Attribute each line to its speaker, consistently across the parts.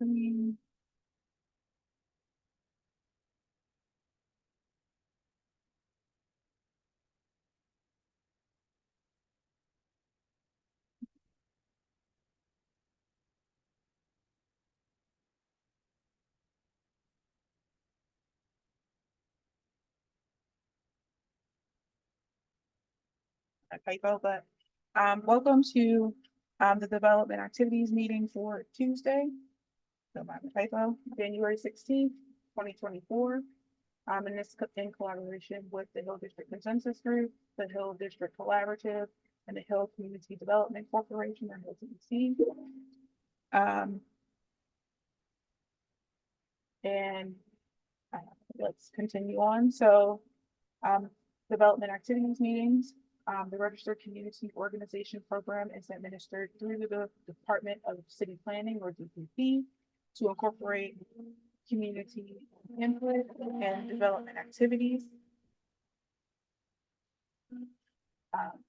Speaker 1: screen. A typo, but welcome to the development activities meeting for Tuesday. So my typo, January 16th, 2024. And this in collaboration with the Hill District Consensus Group, the Hill District Collaborative, and the Hill Community Development Corporation, or HACP. And let's continue on. So development activities meetings. The Registered Community Organization Program is administered through the Department of City Planning, or DPP, to incorporate community input and development activities.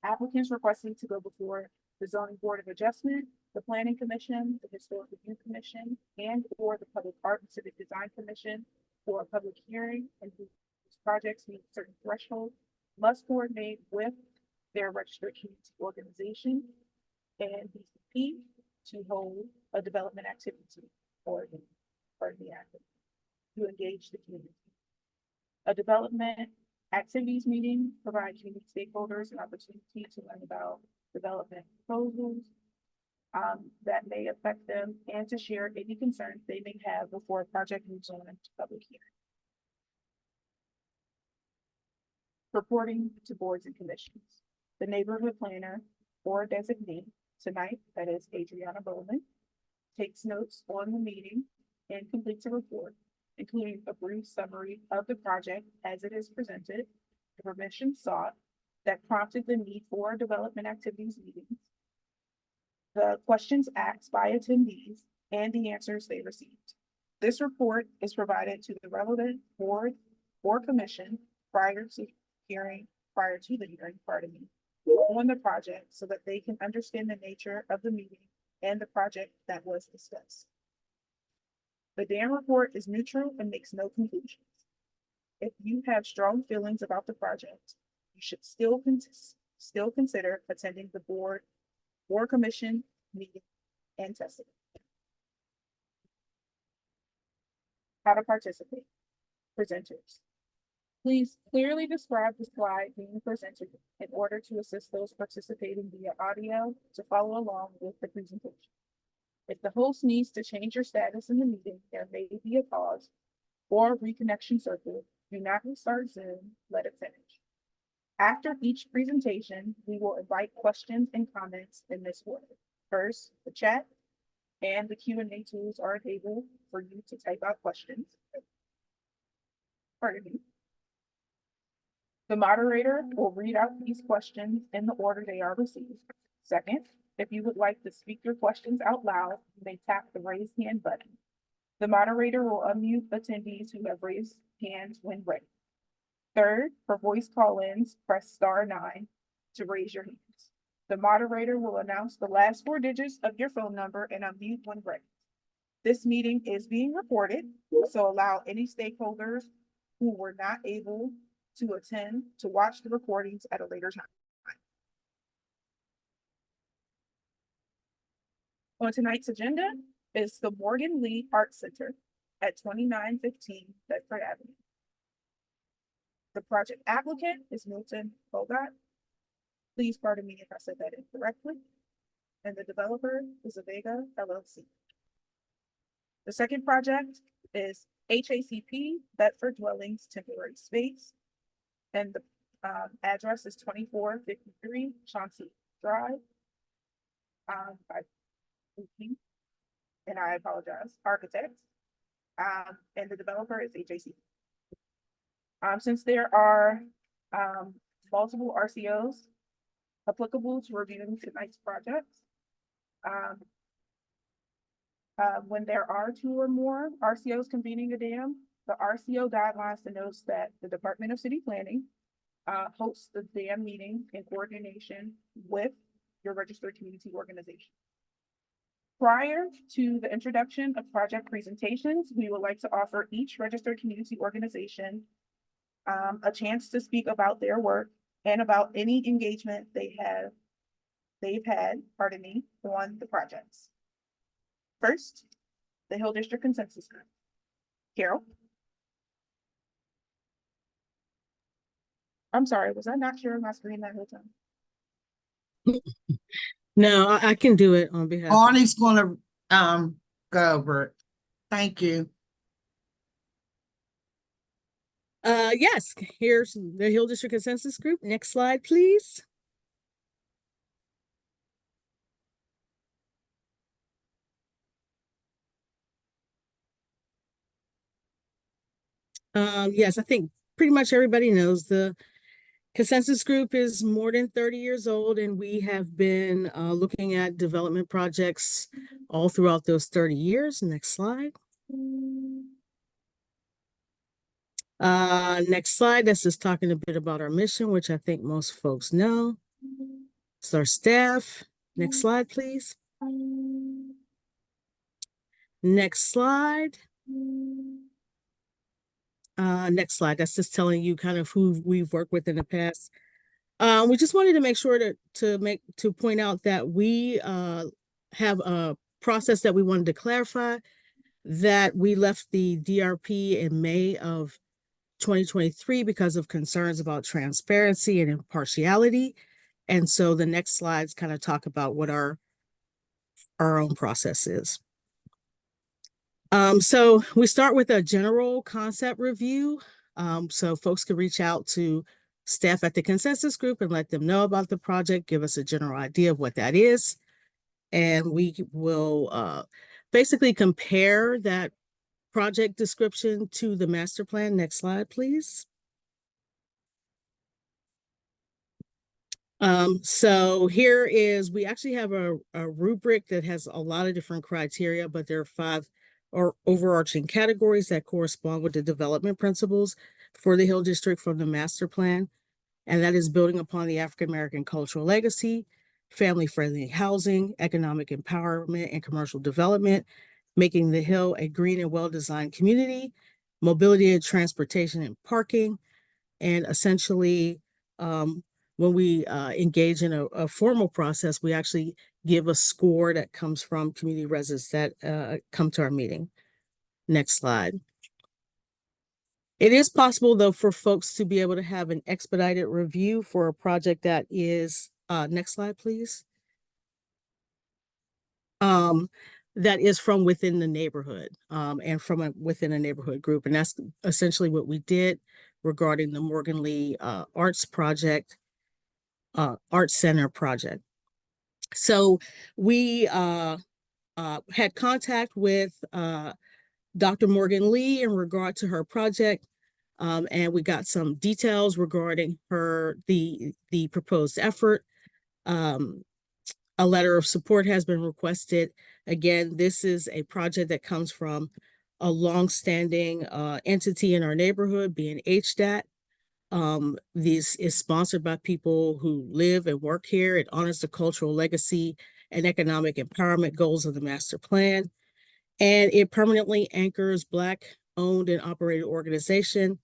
Speaker 1: Applicants requesting to go before the Zoning Board of Adjustment, the Planning Commission, the Historic Review Commission, and or the Public Art and Civic Design Commission for a public hearing, and whose projects meet certain thresholds must coordinate with their registered community organization and DCP to hold a development activity or the activity to engage the community. A development activities meeting provide community stakeholders an opportunity to learn about development proposals that may affect them and to share any concerns they may have before a project moves on to public hearing. Reporting to boards and commissions. The neighborhood planner or designee tonight, that is Adriana Bowman, takes notes on the meeting and completes a report, including a brief summary of the project as it is presented, the permission sought that prompted the need for development activities meetings, the questions asked by attendees, and the answers they received. This report is provided to the relevant board or commission prior to the hearing, on the project so that they can understand the nature of the meeting and the project that was discussed. The DAM report is neutral and makes no conclusions. If you have strong feelings about the project, you should still consider attending the board or commission meeting and testing. How to participate. Presenters. Please clearly describe the slide being presented in order to assist those participating via audio to follow along with the presentation. If the host needs to change your status in the meeting, there may be a pause or reconnection circle. Do not restart Zoom, let it finish. After each presentation, we will invite questions and comments in this order. First, the chat and the Q&A tools are enabled for you to type out questions. Pardon me. The moderator will read out these questions in the order they are received. Second, if you would like to speak your questions out loud, you may tap the raise hand button. The moderator will unmute attendees who have raised hands when ready. Third, for voice call-ins, press *9 to raise your hands. The moderator will announce the last 4 digits of your phone number and unmute when ready. This meeting is being recorded, so allow any stakeholders who were not able to attend to watch the recordings at a later time. On tonight's agenda is the Morgan Lee Art Center at 2915 Bedford Avenue. The project applicant is Milton Bogart. Please pardon me if I said that incorrectly. And the developer is Avega LLC. The second project is HACP Bedford Dwellings Temporary Space. And the address is 2453 Chauncey Drive. And I apologize, architects. And the developer is HACP. Since there are multiple RCOs applicable to reviewing tonight's projects, when there are 2 or more RCOs convening a dam, the RCO guidelines denotes that the Department of City Planning hosts the dam meeting in coordination with your registered community organization. Prior to the introduction of project presentations, we would like to offer each registered community organization a chance to speak about their work and about any engagement they've had, on the projects. First, the Hill District Consensus Group. Carol? I'm sorry, was I not sharing my screen that whole time?
Speaker 2: No, I can do it on behalf.
Speaker 3: Barney's gonna go over it. Thank you.
Speaker 2: Yes, here's the Hill District Consensus Group. Next slide, please. Yes, I think pretty much everybody knows the Consensus Group is more than 30 years old, and we have been looking at development projects all throughout those 30 years. Next slide. Next slide, that's just talking a bit about our mission, which I think most folks know. It's our staff. Next slide, please. Next slide. Next slide. That's just telling you kind of who we've worked with in the past. We just wanted to make sure to point out that we have a process that we wanted to clarify, that we left the DRP in May of 2023 because of concerns about transparency and impartiality. And so the next slides kind of talk about what our own process is. So we start with a general concept review. So folks can reach out to staff at the Consensus Group and let them know about the project, give us a general idea of what that is. And we will basically compare that project description to the master plan. Next slide, please. So here is, we actually have a rubric that has a lot of different criteria, but there are 5 overarching categories that correspond with the development principles for the Hill District from the master plan. And that is building upon the African-American cultural legacy, family-friendly housing, economic empowerment, and commercial development, making the Hill a green and well-designed community, mobility and transportation and parking, and essentially, when we engage in a formal process, we actually give a score that comes from community residents that come to our meeting. Next slide. It is possible, though, for folks to be able to have an expedited review for a project that is, next slide, please. That is from within the neighborhood and from within a neighborhood group. And that's essentially what we did regarding the Morgan Lee Arts Project, Arts Center project. So we had contact with Dr. Morgan Lee in regard to her project, and we got some details regarding the proposed effort. A letter of support has been requested. Again, this is a project that comes from a longstanding entity in our neighborhood, being HDAT. This is sponsored by people who live and work here. It honors the cultural legacy and economic empowerment goals of the master plan. And it permanently anchors Black owned and operated organization.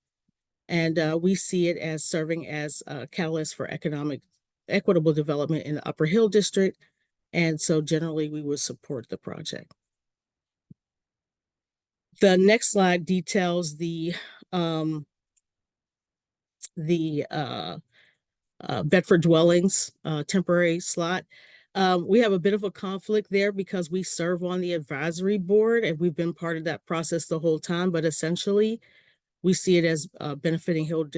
Speaker 2: And we see it as serving as a catalyst for equitable development in the Upper Hill District. And so generally we would support the project. The next slide details the Bedford dwellings temporary slot. We have a bit of a conflict there because we serve on the advisory board and we've been part of that process the whole time, but essentially we see it as benefiting Hill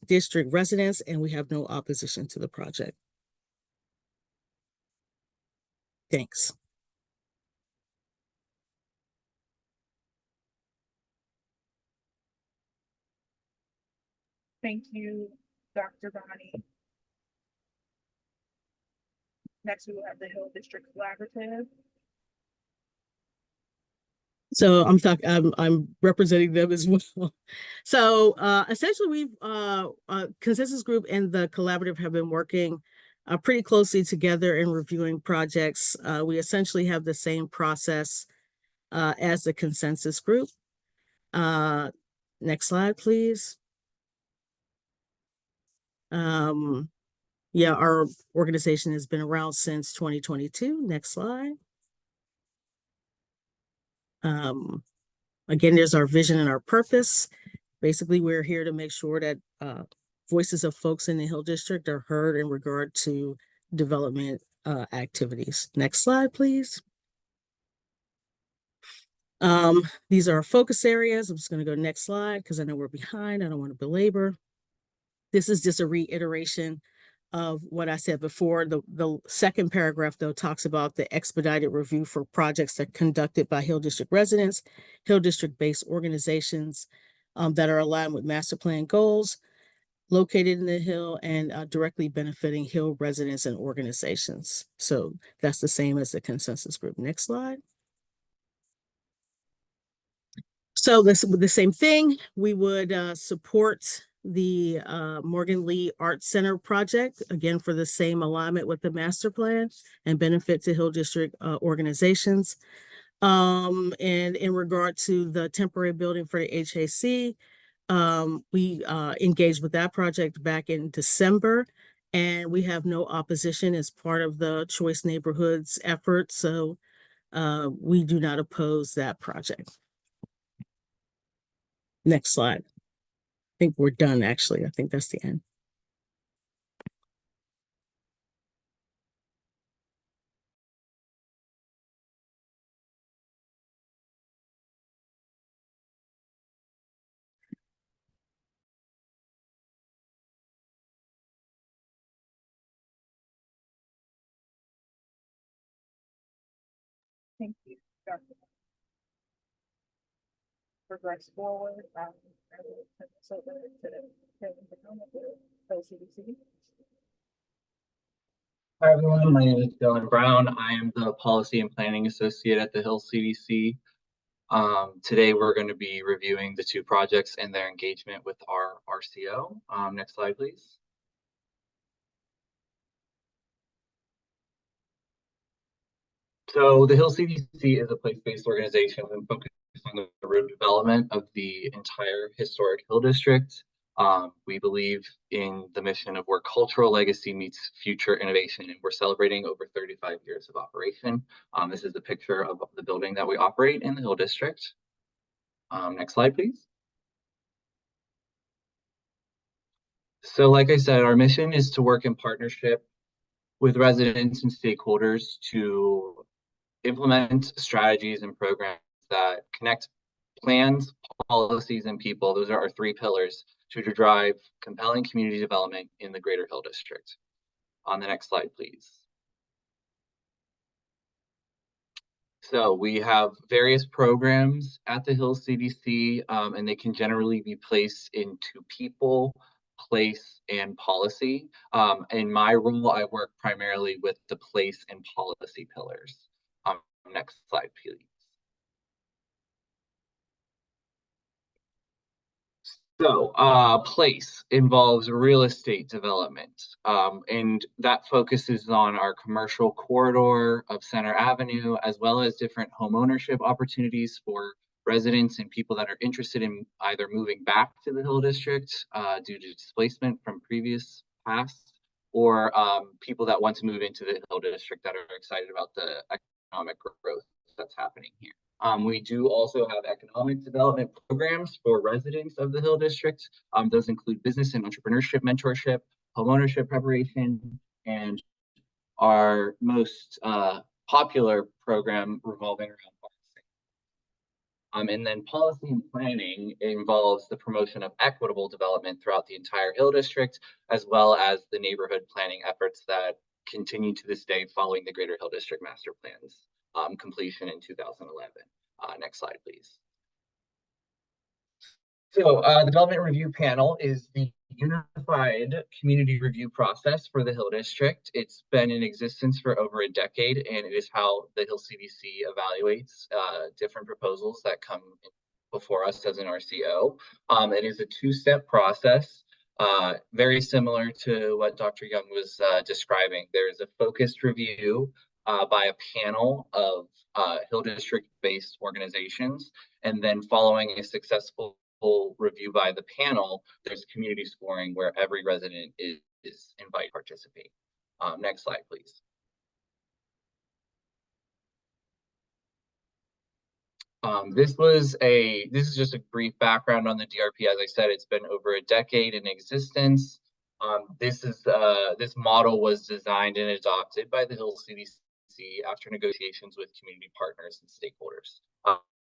Speaker 2: District residents, and we have no opposition to the project. Thanks.
Speaker 1: Thank you, Dr. Bonnie. Next, we will have the Hill District Collaborative.
Speaker 2: So I'm representing them as well. So essentially we've Consensus Group and the Collaborative have been working pretty closely together in reviewing projects. We essentially have the same process as the consensus group. Next slide, please. Yeah, our organization has been around since 2022. Next slide. Again, there's our vision and our purpose. Basically, we're here to make sure that voices of folks in the Hill District are heard in regard to development activities. Next slide, please. These are our focus areas. I'm just going to go next slide because I know we're behind. I don't want to belabor. This is just a reiteration of what I said before. The second paragraph, though, talks about the expedited review for projects that are conducted by Hill District residents, Hill District-based organizations that are aligned with master plan goals, located in the Hill, and directly benefiting Hill residents and organizations. So that's the same as the consensus group. Next slide. So the same thing, we would support the Morgan Lee Arts Center project, again, for the same alignment with the master plan and benefit to Hill District organizations. And in regard to the temporary building for the HAC, we engaged with that project back in December, and we have no opposition as part of the Choice Neighborhoods effort. So we do not oppose that project. Next slide. I think we're done, actually. I think that's the end.
Speaker 1: Thank you, Dr. Progress forward. So the CDC.
Speaker 4: Hi everyone, my name is Dylan Brown. I am the Policy and Planning Associate at the Hill CDC. Today we're going to be reviewing the two projects and their engagement with our RCO. Next slide, please. So the Hill CDC is a place-based organization and focused on the road development of the entire historic Hill District. We believe in the mission of where cultural legacy meets future innovation, and we're celebrating over 35 years of operation. This is a picture of the building that we operate in the Hill District. Next slide, please. So like I said, our mission is to work in partnership with residents and stakeholders to implement strategies and programs that connect plans, policies, and people. Those are our three pillars to drive compelling community development in the Greater Hill District. On the next slide, please. So we have various programs at the Hill CDC, and they can generally be placed into people, place, and policy. In my role, I work primarily with the place and policy pillars. Next slide, please. So place involves real estate development, and that focuses on our commercial corridor of Center Avenue, as well as different home ownership opportunities for residents and people that are interested in either moving back to the Hill District due to displacement from previous past, or people that want to move into the Hill District that are excited about the economic growth that's happening here. We do also have economic development programs for residents of the Hill District. Those include business and entrepreneurship mentorship, homeownership preparation, and our most popular program revolving around and then policy and planning involves the promotion of equitable development throughout the entire Hill District, as well as the neighborhood planning efforts that continue to this day following the Greater Hill District Master Plan's completion in 2011. Next slide, please. So the Development Review Panel is the unified community review process for the Hill District. It's been in existence for over a decade, and it is how the Hill CDC evaluates different proposals that come before us as an RCO. It is a two-step process. Very similar to what Dr. Young was describing. There's a focused review by a panel of Hill District-based organizations, and then following a successful review by the panel, there's community scoring where every resident is invited to participate. Next slide, please. This is just a brief background on the DRP. As I said, it's been over a decade in existence. This model was designed and adopted by the Hill CDC after negotiations with community partners and stakeholders.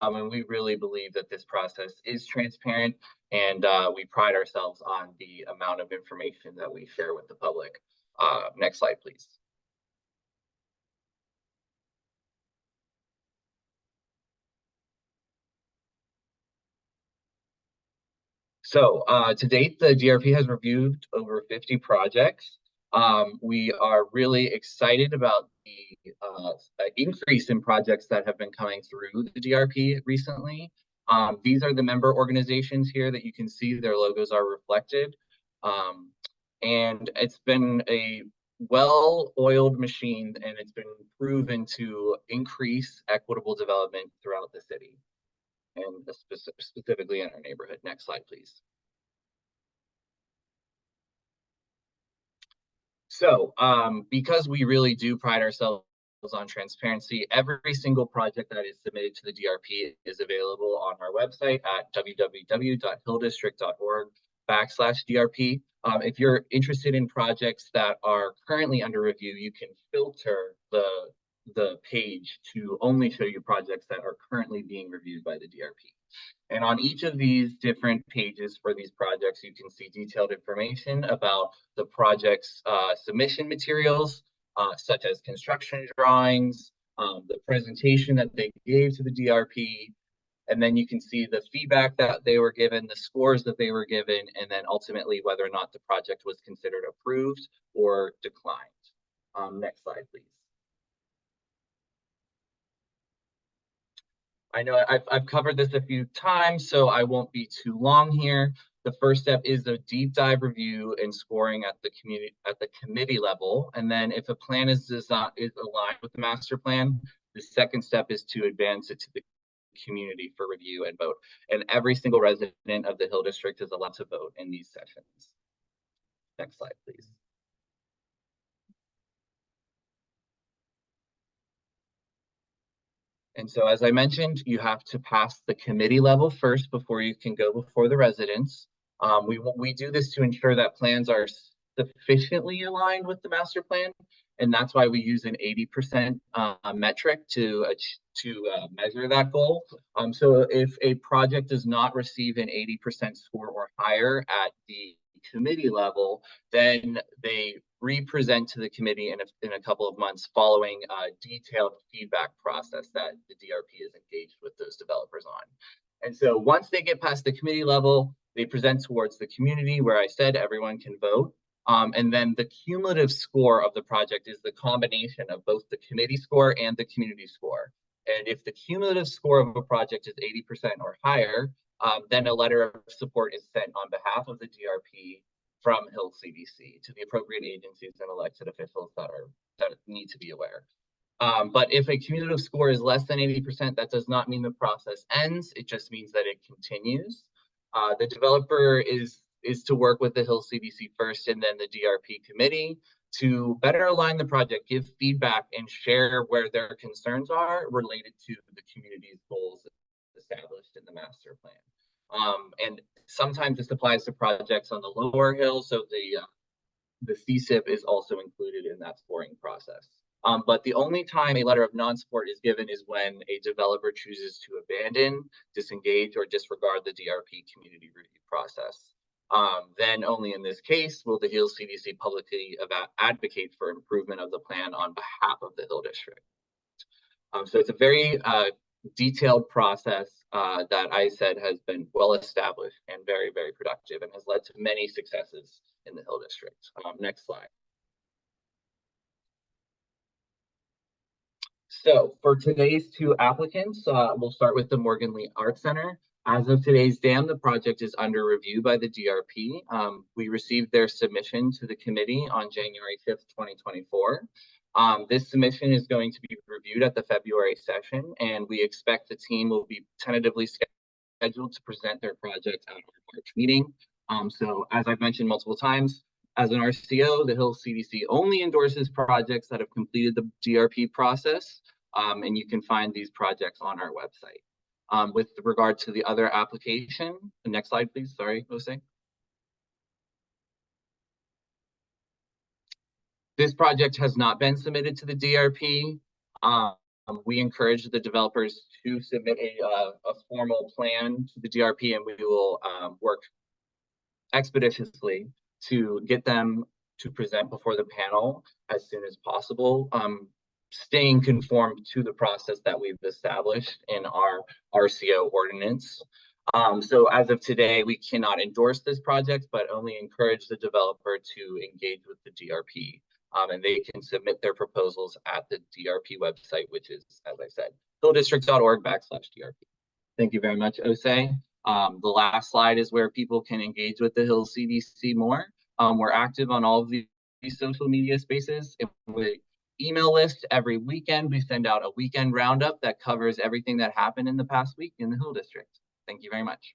Speaker 4: And we really believe that this process is transparent, and we pride ourselves on the amount of information that we share with the public. Next slide, please. So to date, the DRP has reviewed over 50 projects. We are really excited about the increase in projects that have been coming through the DRP recently. These are the member organizations here that you can see their logos are reflected. And it's been a well-oiled machine, and it's been proven to increase equitable development throughout the city, and specifically in our neighborhood. Next slide, please. So because we really do pride ourselves on transparency, every single project that is submitted to the DRP is available on our website at www.hilldistrict.org/DRP. If you're interested in projects that are currently under review, you can filter the page to only show you projects that are currently being reviewed by the DRP. And on each of these different pages for these projects, you can see detailed information about the project's submission materials, such as construction drawings, the presentation that they gave to the DRP, and then you can see the feedback that they were given, the scores that they were given, and then ultimately whether or not the project was considered approved or declined. Next slide, please. I know I've covered this a few times, so I won't be too long here. The first step is a deep dive review and scoring at the committee level. And then if a plan is aligned with the master plan, the second step is to advance it to the community for review and vote. And every single resident of the Hill District is allowed to vote in these sessions. Next slide, please. And so, as I mentioned, you have to pass the committee level first before you can go before the residents. We do this to ensure that plans are sufficiently aligned with the master plan, and that's why we use an 80% metric to measure that goal. So if a project does not receive an 80% score or higher at the committee level, then they re-present to the committee in a couple of months following a detailed feedback process that the DRP is engaged with those developers on. And so once they get past the committee level, they present towards the community where I said everyone can vote. And then the cumulative score of the project is the combination of both the committee score and the community score. And if the cumulative score of a project is 80% or higher, then a letter of support is sent on behalf of the DRP from Hill CDC to the appropriate agencies and elected officials that need to be aware. But if a cumulative score is less than 80%, that does not mean the process ends. It just means that it continues. The developer is to work with the Hill CDC first and then the DRP committee to better align the project, give feedback, and share where their concerns are related to the community's goals established in the master plan. And sometimes this applies to projects on the lower hill, so the CSIP is also included in that scoring process. But the only time a letter of non-support is given is when a developer chooses to abandon, disengage, or disregard the DRP community review process. Then only in this case will the Hill CDC publicly advocate for improvement of the plan on behalf of the Hill District. So it's a very detailed process that I said has been well established and very, very productive and has led to many successes in the Hill District. Next slide. So for today's two applicants, we'll start with the Morgan Lee Art Center. As of today's dam, the project is under review by the DRP. We received their submission to the committee on January 5th, 2024. This submission is going to be reviewed at the February session, and we expect the team will be tentatively scheduled to present their project at our March meeting. So as I've mentioned multiple times, as an RCO, the Hill CDC only endorses projects that have completed the DRP process, and you can find these projects on our website. With regard to the other application, the next slide, please. Sorry, Jose. This project has not been submitted to the DRP. We encourage the developers to submit a formal plan to the DRP, and we will work expeditiously to get them to present before the panel as soon as possible, staying conformed to the process that we've established in our RCO ordinance. So as of today, we cannot endorse this project, but only encourage the developer to engage with the DRP. And they can submit their proposals at the DRP website, which is, as I said, hilldistrict.org/DRP. Thank you very much, Osei. The last slide is where people can engage with the Hill CDC more. We're active on all of these social media spaces. We email list every weekend. We send out a weekend roundup that covers everything that happened in the past week in the Hill District. Thank you very much.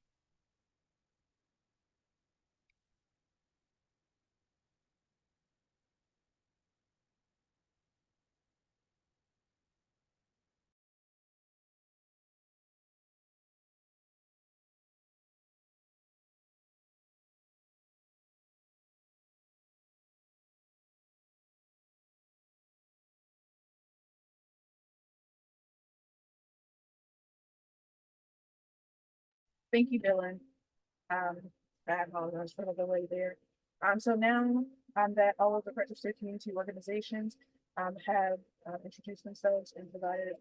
Speaker 1: Thank you, Dylan. I apologize for the delay there. So now that all of the registered community organizations have introduced themselves and provided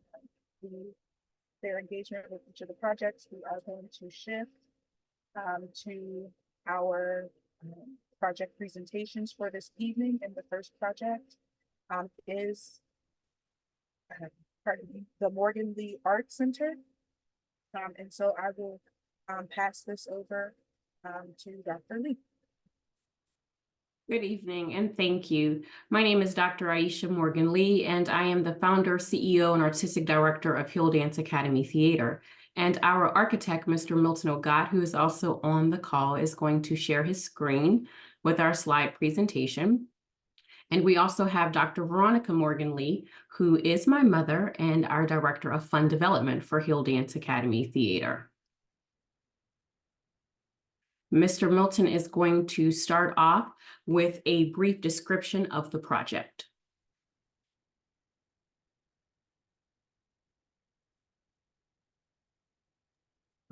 Speaker 1: their engagement with each of the projects, we are going to shift to our project presentations for this evening. And the first project is the Morgan Lee Art Center. And so I will pass this over to Dr. Lee.
Speaker 5: Good evening and thank you. My name is Dr. Aisha Morgan Lee, and I am the founder, CEO, and artistic director of Hill Dance Academy Theater. And our architect, Mr. Milton Ogat, who is also on the call, is going to share his screen with our slide presentation. And we also have Dr. Veronica Morgan Lee, who is my mother and our director of fund development for Hill Dance Academy Theater. Mr. Milton is going to start off with a brief description of the project.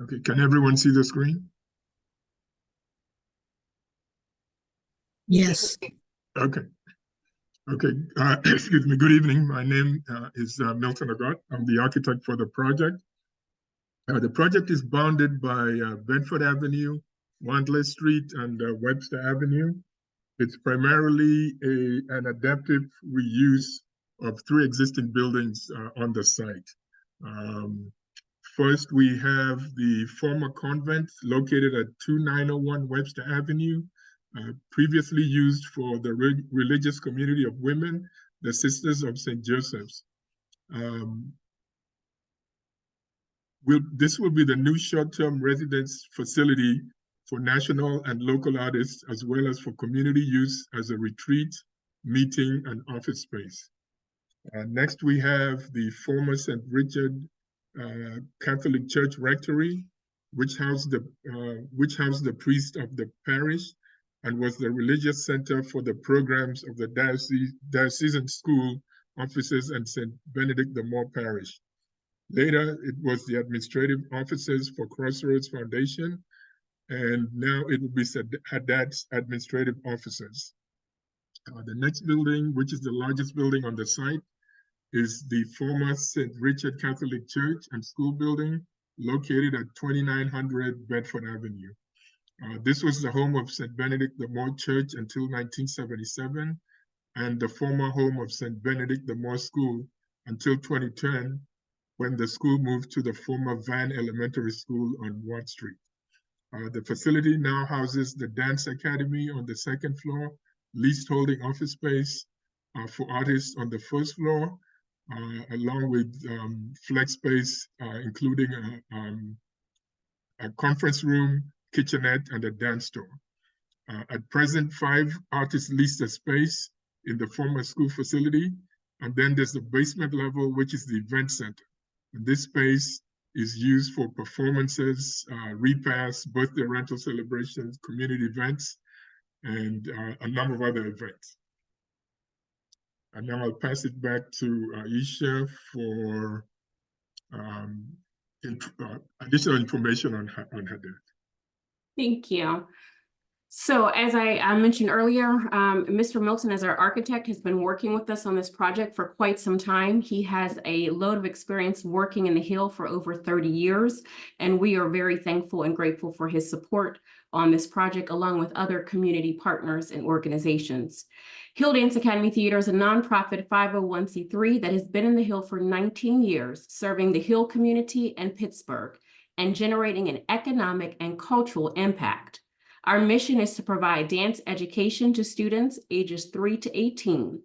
Speaker 6: Okay, can everyone see the screen?
Speaker 2: Yes.
Speaker 6: Okay. Okay, excuse me, good evening. My name is Milton Agot. I'm the architect for the project. The project is bounded by Bedford Avenue, Wantley Street, and Webster Avenue. It's primarily an adaptive reuse of 3 existing buildings on the site. First, we have the former convent located at 2901 Webster Avenue, previously used for the religious community of women, the Sisters of St. Joseph's. This will be the new short-term residence facility for national and local artists, as well as for community use as a retreat, meeting, and office space. Next, we have the former St. Richard Catholic Church Rectory, which housed the priest of the parish and was the religious center for the programs of the diocesan school offices and St. Benedict the Moor Parish. Later, it was the administrative offices for Crossroads Foundation, and now it will be Haddad's administrative offices. The next building, which is the largest building on the site, is the former St. Richard Catholic Church and School building located at 2900 Bedford Avenue. This was the home of St. Benedict the Moor Church until 1977, and the former home of St. Benedict the Moor School until 2010, when the school moved to the former Van Elementary School on Watt Street. The facility now houses the Dance Academy on the second floor, leased holding office space for artists on the first floor, along with flex space, including a conference room, kitchenette, and a dance store. At present, 5 artists lease the space in the former school facility, and then there's the basement level, which is the event center. And this space is used for performances, repasts, birthday rental celebrations, community events, and a number of other events. And now I'll pass it back to Aisha for additional information on Haddad.
Speaker 5: Thank you. So as I mentioned earlier, Mr. Milton, as our architect, has been working with us on this project for quite some time. He has a load of experience working in the Hill for over 30 years, and we are very thankful and grateful for his support on this project, along with other community partners and organizations. Hill Dance Academy Theater is a nonprofit 501c3 that has been in the Hill for 19 years, serving the Hill community and Pittsburgh, and generating an economic and cultural impact. Our mission is to provide dance education to students ages 3 to 18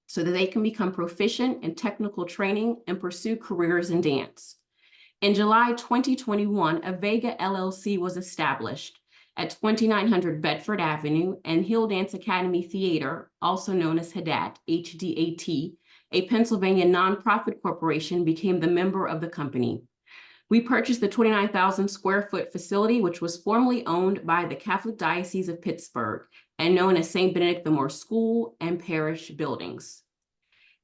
Speaker 5: so that they can become proficient in technical training and pursue careers in dance. In July 2021, a Vega LLC was established at 2900 Bedford Avenue, and Hill Dance Academy Theater, also known as HADAT, HDAT, a Pennsylvania nonprofit corporation, became the member of the company. We purchased the 29,000 square foot facility, which was formerly owned by the Catholic Diocese of Pittsburgh and known as St. Benedict the Moor School and Parish buildings.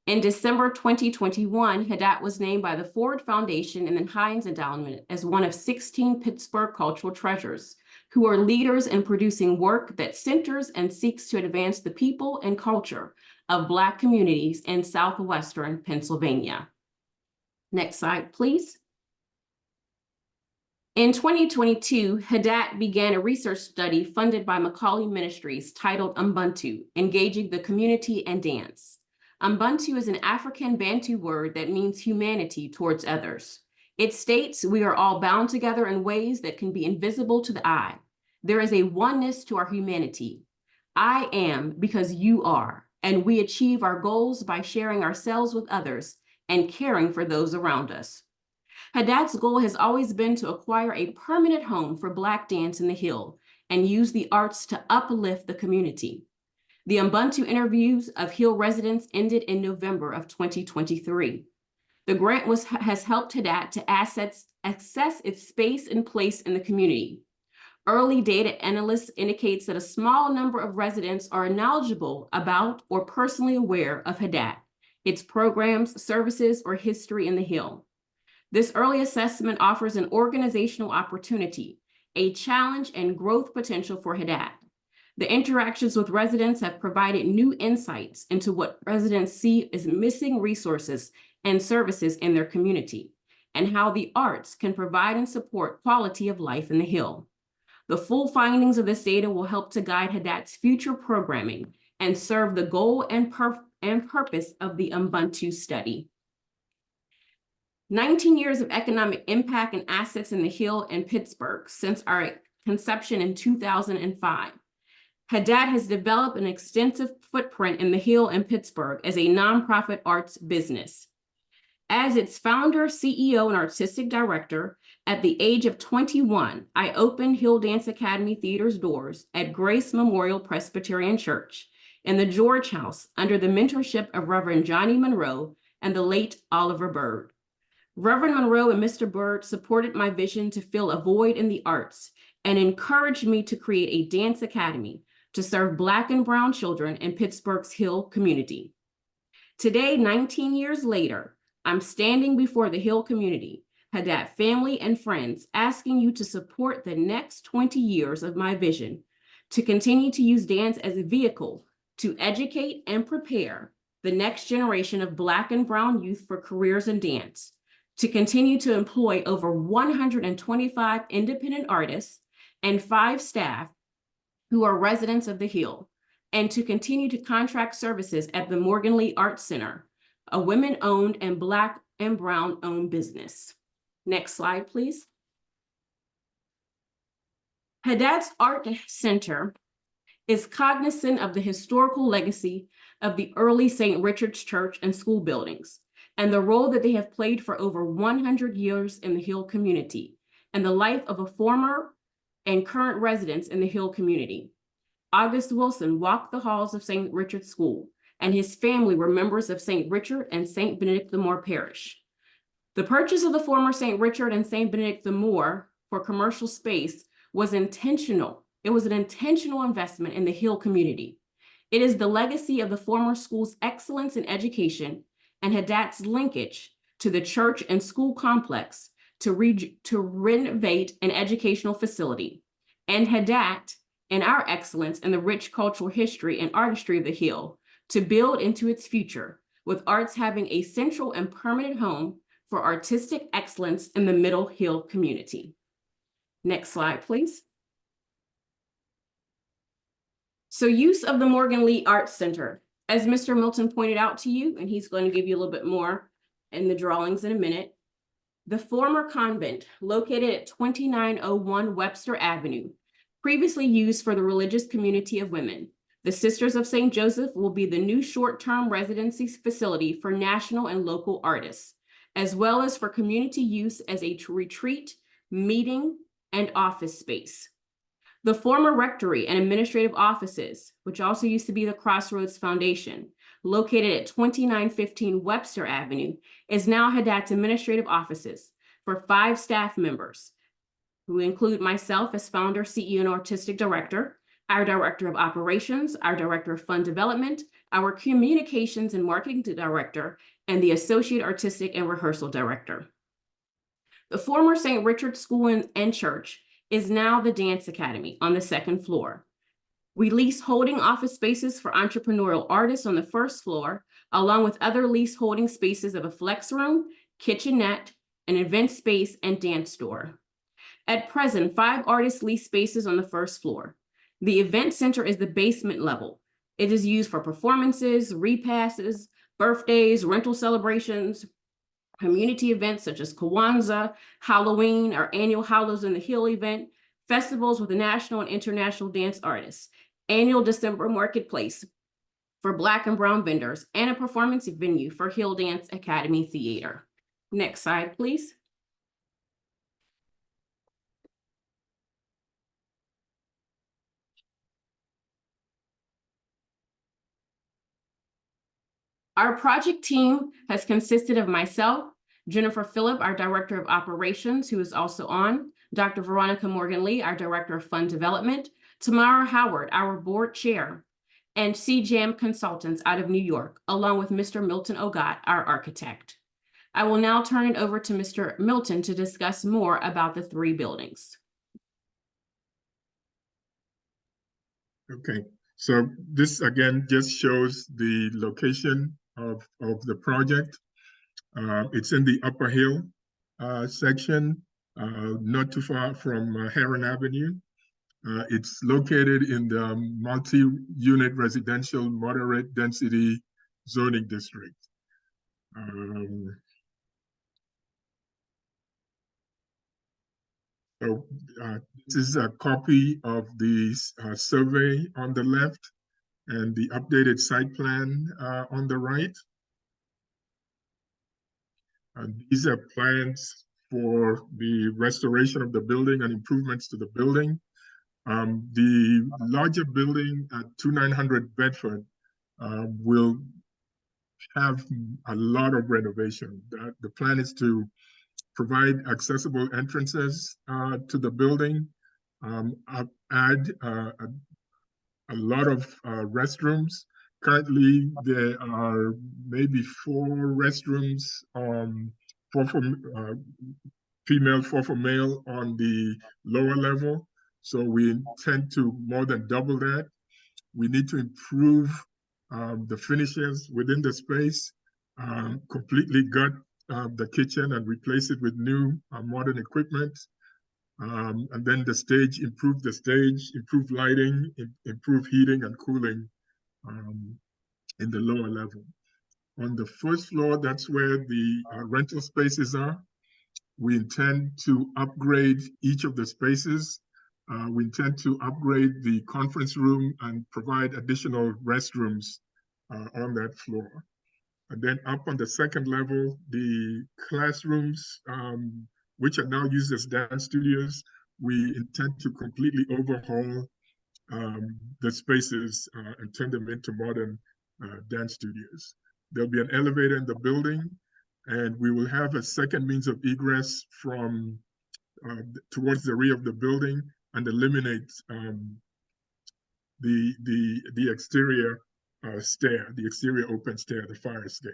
Speaker 5: In December 2021, HADAT was named by the Ford Foundation and the Heinz Endowment as one of 16 Pittsburgh cultural treasures, who are leaders in producing work that centers and seeks to advance the people and culture of Black communities in Southwestern Pennsylvania. Next slide, please. In 2022, HADAT began a research study funded by Macaulay Ministries titled Ubuntu, Engaging the Community and Dance. Ubuntu is an African Bantu word that means humanity towards others. It states we are all bound together in ways that can be invisible to the eye. There is a oneness to our humanity. I am because you are, and we achieve our goals by sharing ourselves with others and caring for those around us. HADAT's goal has always been to acquire a permanent home for Black dance in the Hill and use the arts to uplift the community. The Ubuntu interviews of Hill residents ended in November of 2023. The grant has helped HADAT to assess its space and place in the community. Early data analysis indicates that a small number of residents are knowledgeable about or personally aware of HADAT, its programs, services, or history in the Hill. This early assessment offers an organizational opportunity, a challenge, and growth potential for HADAT. The interactions with residents have provided new insights into what residents see as missing resources and services in their community, and how the arts can provide and support quality of life in the Hill. The full findings of this data will help to guide HADAT's future programming and serve the goal and purpose of the Ubuntu study. 19 years of economic impact and assets in the Hill and Pittsburgh since our conception in 2005. HADAT has developed an extensive footprint in the Hill and Pittsburgh as a nonprofit arts business. As its founder, CEO, and artistic director, at the age of 21, I opened Hill Dance Academy Theater's doors at Grace Memorial Presbyterian Church in the George House under the mentorship of Reverend Johnny Monroe and the late Oliver Bird. Reverend Monroe and Mr. Bird supported my vision to fill a void in the arts and encouraged me to create a dance academy to serve Black and brown children in Pittsburgh's Hill community. Today, 19 years later, I'm standing before the Hill community, HADAT family and friends, asking you to support the next 20 years of my vision to continue to use dance as a vehicle to educate and prepare the next generation of Black and brown youth for careers in dance, to continue to employ over 125 independent artists and 5 staff who are residents of the Hill, and to continue to contract services at the Morgan Lee Arts Center, a women-owned and Black and Brown-owned business. Next slide, please. Haddad's Art Center is cognizant of the historical legacy of the early St. Richard's Church and school buildings and the role that they have played for over 100 years in the Hill community and the life of a former and current residents in the Hill community. August Wilson walked the halls of St. Richard's School, and his family were members of St. Richard and St. Benedict the Moor Parish. The purchase of the former St. Richard and St. Benedict the Moor for commercial space was intentional. It was an intentional investment in the Hill community. It is the legacy of the former school's excellence in education and Haddad's linkage to the church and school complex to renovate an educational facility, and Haddad and our excellence in the rich cultural history and artistry of the Hill to build into its future, with arts having a central and permanent home for artistic excellence in the Middle Hill community. Next slide, please. So use of the Morgan Lee Arts Center. As Mr. Milton pointed out to you, and he's going to give you a little bit more in the drawings in a minute, the former convent located at 2901 Webster Avenue, previously used for the religious community of women. The Sisters of St. Joseph will be the new short-term residency facility for national and local artists, as well as for community use as a retreat, meeting, and office space. The former rectory and administrative offices, which also used to be the Crossroads Foundation, located at 2915 Webster Avenue, is now Haddad's administrative offices for 5 staff members, who include myself as founder, CEO, and artistic director, our director of operations, our director of fund development, our communications and marketing director, and the associate artistic and rehearsal director. The former St. Richard's School and Church is now the Dance Academy on the 2nd floor. We lease holding office spaces for entrepreneurial artists on the 1st floor, along with other lease holding spaces of a flex room, kitchenette, an event space, and dance store. At present, 5 artists lease spaces on the 1st floor. The event center is the basement level. It is used for performances, repasses, birthdays, rental celebrations, community events such as Kwanzaa, Halloween, our annual Hallows in the Hill event, festivals with national and international dance artists, annual December marketplace for Black and Brown vendors, and a performance venue for Hill Dance Academy Theater. Next slide, please. Our project team has consisted of myself, Jennifer Phillip, our Director of Operations, who is also on, Dr. Veronica Morgan-Lee, our Director of Fund Development, Tamara Howard, our Board Chair, and CJAM Consultants out of New York, along with Mr. Milton Ogat, our architect. I will now turn it over to Mr. Milton to discuss more about the 3 buildings.
Speaker 6: Okay, so this again just shows the location of the project. It's in the Upper Hill section, not too far from Heron Avenue. It's located in the multi-unit residential moderate density zoning district. This is a copy of the survey on the left and the updated site plan on the right. These are plans for the restoration of the building and improvements to the building. The larger building at 2900 Bedford will have a lot of renovation. The plan is to provide accessible entrances to the building, add a lot of restrooms. Currently, there are maybe 4 restrooms, 4 for female, 4 for male on the lower level. So we intend to more than double that. We need to improve the finishes within the space, completely gut the kitchen and replace it with new modern equipment. And then the stage, improve the stage, improve lighting, improve heating and cooling in the lower level. On the first floor, that's where the rental spaces are. We intend to upgrade each of the spaces. We intend to upgrade the conference room and provide additional restrooms on that floor. And then up on the second level, the classrooms, which are now used as dance studios, we intend to completely overhaul the spaces and turn them into modern dance studios. There'll be an elevator in the building, and we will have a second means of egress from towards the rear of the building and eliminate the exterior stair, the exterior open stair, the fire escape.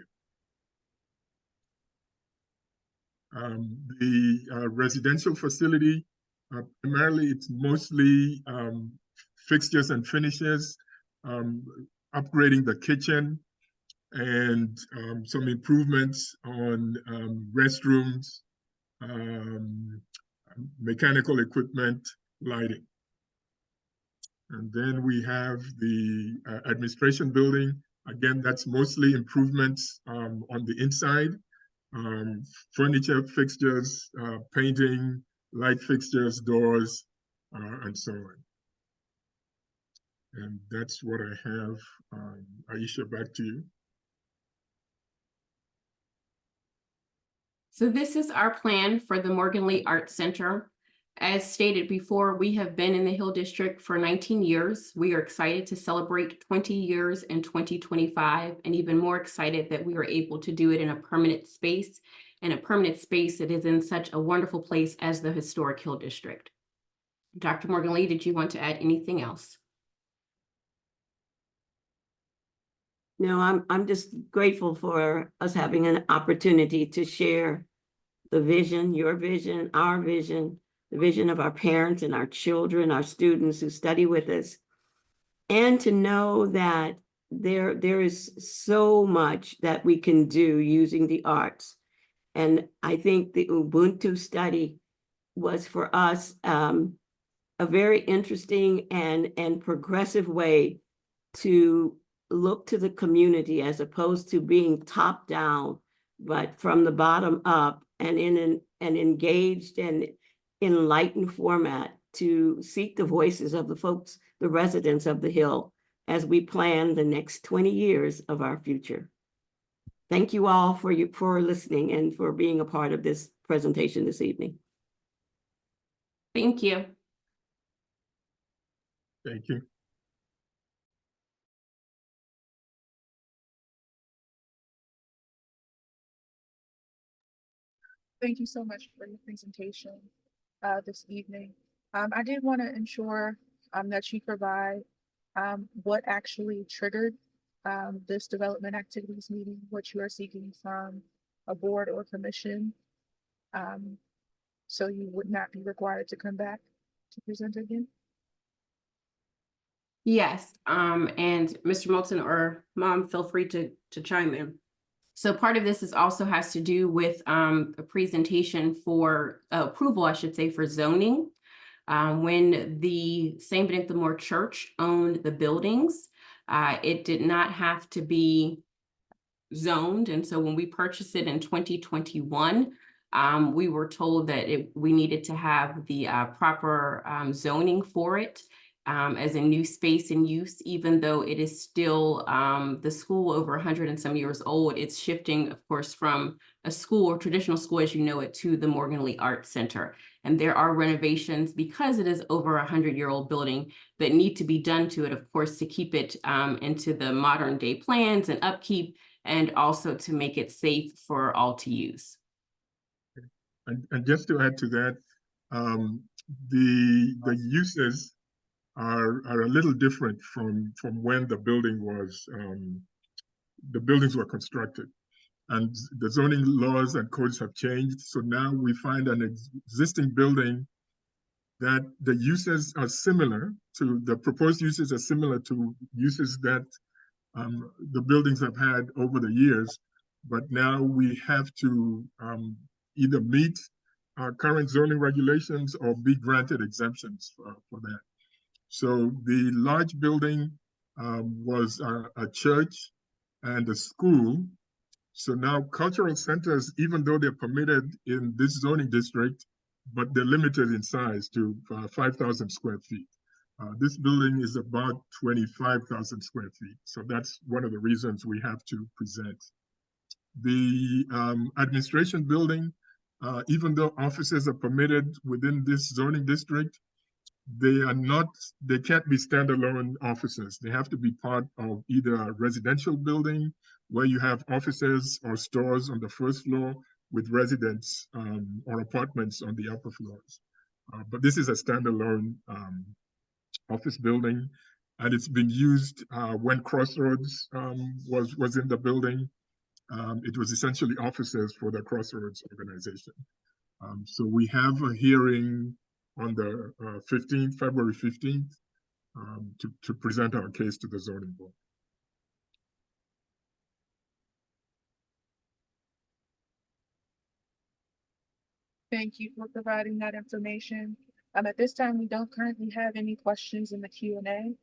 Speaker 6: The residential facility, primarily it's mostly fixtures and finishes, upgrading the kitchen, and some improvements on restrooms, mechanical equipment, lighting. And then we have the administration building. Again, that's mostly improvements on the inside, furniture, fixtures, painting, light fixtures, doors, and so on. And that's what I have. Aisha, back to you.
Speaker 5: So this is our plan for the Morgan Lee Arts Center. As stated before, we have been in the Hill District for 19 years. We are excited to celebrate 20 years in 2025, and even more excited that we were able to do it in a permanent space, that is in such a wonderful place as the historic Hill District. Dr. Morgan Lee, did you want to add anything else?
Speaker 7: No, I'm just grateful for us having an opportunity to share the vision, your vision, our vision, the vision of our parents and our children, our students who study with us, and to know that there is so much that we can do using the arts. And I think the Ubuntu study was for us a very interesting and progressive way to look to the community as opposed to being top down, but from the bottom up and in an engaged and enlightened format to seek the voices of the folks, the residents of the Hill, as we plan the next 20 years of our future. Thank you all for listening and for being a part of this presentation this evening.
Speaker 5: Thank you.
Speaker 6: Thank you.
Speaker 1: Thank you so much for your presentation this evening. I did want to ensure that you provide what actually triggered this development activities meeting, what you are seeking from a board or commission, so you would not be required to come back to present again.
Speaker 5: Yes, and Mr. Moulton or Mom, feel free to chime in. So part of this also has to do with a presentation for approval, I should say, for zoning. When the St. Benedict the Moor Church owned the buildings, it did not have to be zoned. And so when we purchased it in 2021, we were told that we needed to have the proper zoning for it. As a new space in use, even though it is still the school over 100 and some years old, it's shifting, of course, from a school or traditional school as you know it to the Morgan Lee Arts Center. And there are renovations because it is over 100-year-old building that need to be done to it, of course, to keep it into the modern day plans and upkeep, and also to make it safe for all to use.
Speaker 6: And just to add to that, the uses are a little different from when the building was the buildings were constructed, and the zoning laws and codes have changed. So now we find an existing building that the uses are similar to the proposed uses are similar to uses that the buildings have had over the years, but now we have to either meet our current zoning regulations or be granted exemptions for that. So the large building was a church and a school, So now cultural centers, even though they're permitted in this zoning district, but they're limited in size to 5,000 square feet. This building is about 25,000 square feet. So that's one of the reasons we have to present. The administration building, even though offices are permitted within this zoning district, they can't be standalone offices. They have to be part of either a residential building where you have offices or stores on the first floor with residents or apartments on the upper floors. But this is a standalone office building, and it's been used when Crossroads was in the building. It was essentially offices for the Crossroads organization. So we have a hearing on the 15th, February 15th, to present our case to the zoning board.
Speaker 1: Thank you for providing that information. At this time, we don't currently have any questions in the Q&A.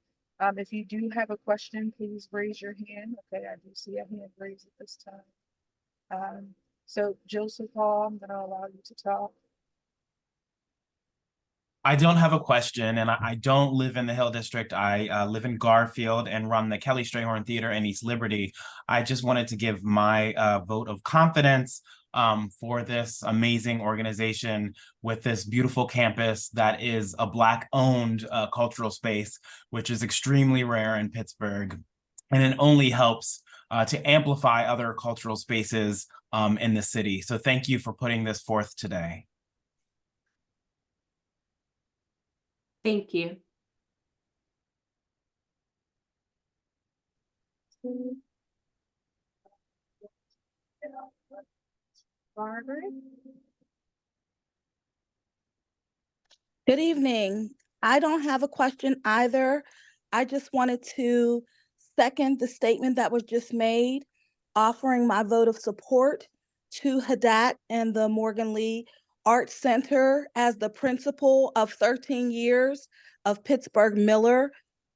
Speaker 1: If you do have a question, please raise your hand. Okay, I do see a hand raised at this time. So Joseph Hall, I'm gonna allow you to talk.
Speaker 8: I don't have a question, and I don't live in the Hill District. I live in Garfield and run the Kelly Strayhorn Theater in East Liberty. I just wanted to give my vote of confidence for this amazing organization with this beautiful campus that is a Black-owned cultural space, which is extremely rare in Pittsburgh. And it only helps to amplify other cultural spaces in the city. So thank you for putting this forth today.
Speaker 5: Thank you.
Speaker 1: Margaret?
Speaker 9: Good evening. I don't have a question either. I just wanted to second the statement that was just made, offering my vote of support to Hadat and the Morgan Lee Arts Center as the principal of 13 years of Pittsburgh Miller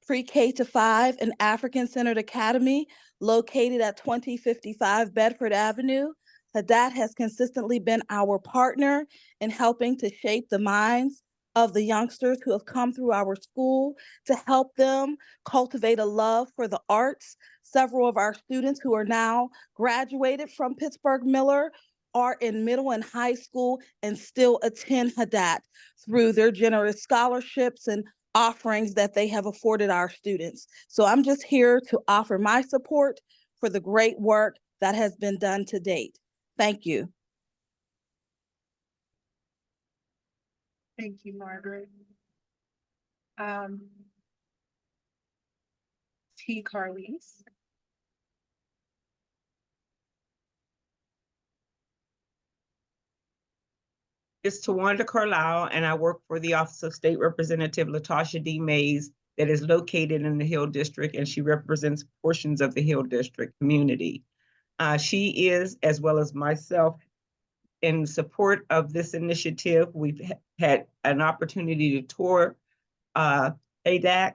Speaker 9: Pre-K to 5 and African-Centered Academy located at 2055 Bedford Avenue. Hadat has consistently been our partner in helping to shape the minds of the youngsters who have come through our school to help them cultivate a love for the arts. Several of our students who are now graduated from Pittsburgh Miller are in middle and high school and still attend Hadat through their generous scholarships and offerings that they have afforded our students. So I'm just here to offer my support for the great work that has been done to date. Thank you.
Speaker 1: Thank you, Margaret. T. Carlise.
Speaker 10: It's Tawanda Carlisle, and I work for the Office of State Representative Latasha D. Mays that is located in the Hill District, and she represents portions of the Hill District community. She is, as well as myself, in support of this initiative. We've had an opportunity to tour HACP,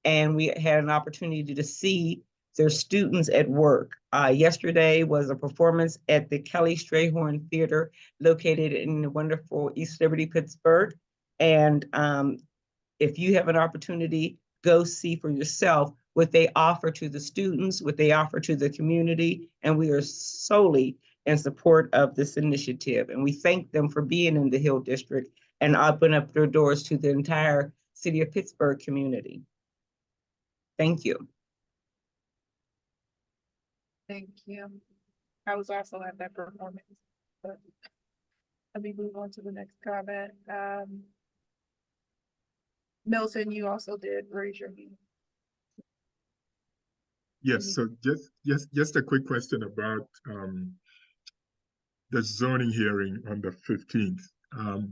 Speaker 10: and we had an opportunity to see their students at work. Yesterday was a performance at the Kelly Strayhorn Theater located in the wonderful East Liberty, Pittsburgh. And if you have an opportunity, go see for yourself what they offer to the students, what they offer to the community. And we are solely in support of this initiative. And we thank them for being in the Hill District and open up their doors to the entire City of Pittsburgh community. Thank you.
Speaker 1: Thank you. I was also at that performance. But let me move on to the next comment. Milton, you also did raise your hand.
Speaker 6: Yes, so just a quick question about the zoning hearing on the 15th.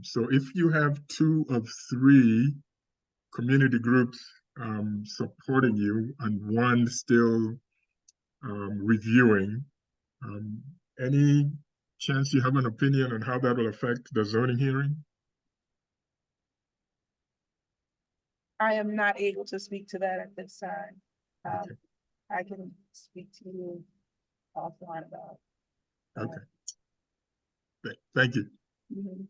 Speaker 6: So if you have 2 of 3 community groups supporting you and 1 still reviewing, any chance you have an opinion on how that will affect the zoning hearing?
Speaker 1: I am not able to speak to that at this time.
Speaker 6: Okay.
Speaker 1: I can speak to you offline about.
Speaker 6: Okay. Thank you.
Speaker 1: Mhm.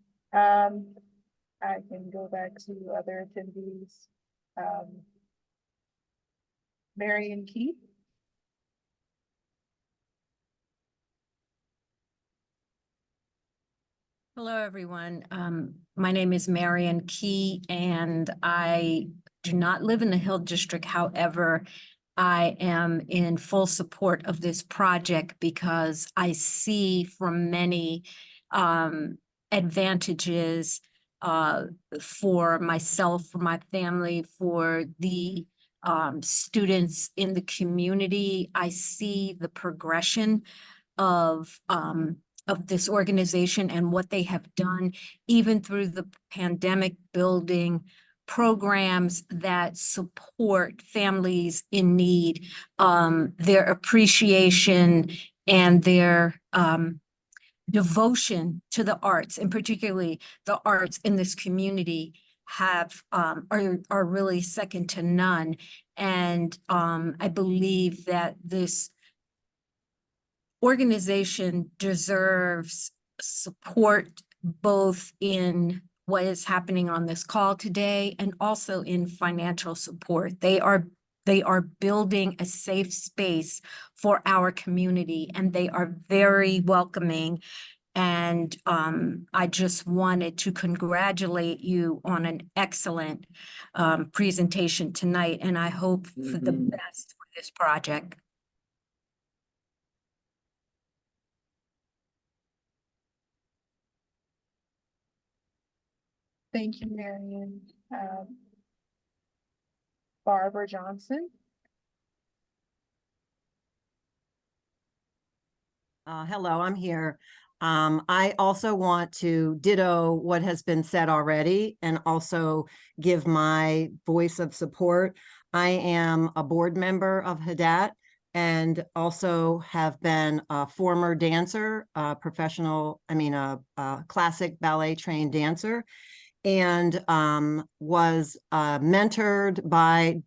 Speaker 1: I can go back to other attendees. Marion Keith.
Speaker 11: Hello, everyone. My name is Marion Key, and I do not live in the Hill District. However, I am in full support of this project because I see from many advantages for myself, for my family, for the students in the community. I see the progression of this organization and what they have done, even through the pandemic, building programs that support families in need, their appreciation and their devotion to the arts, and particularly the arts in this community have are really second to none. And I believe that this organization deserves support both in what is happening on this call today and also in financial support. They are building a safe space for our community, and they are very welcoming. And I just wanted to congratulate you on an excellent presentation tonight, and I hope for the best for this project.
Speaker 1: Thank you, Marion. Barbara Johnson.
Speaker 12: Hello, I'm here. I also want to ditto what has been said already and also give my voice of support. I am a board member of HACP and also have been a former dancer, a classic ballet trained dancer, and was mentored by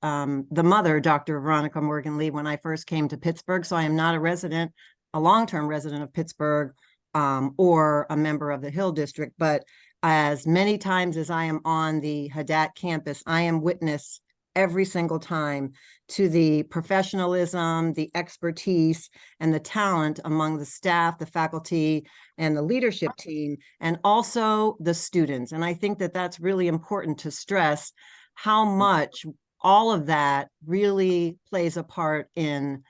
Speaker 12: the mother, Dr. Veronica Morgan-Lee, when I first came to Pittsburgh. So I am not a long-term resident of Pittsburgh or a member of the Hill District, but as many times as I am on the HACP campus, I am witness every single time to the professionalism, the expertise, and the talent among the staff, the faculty, and the leadership team, and also the students. And I think that that's really important to stress how much all of that really plays a part in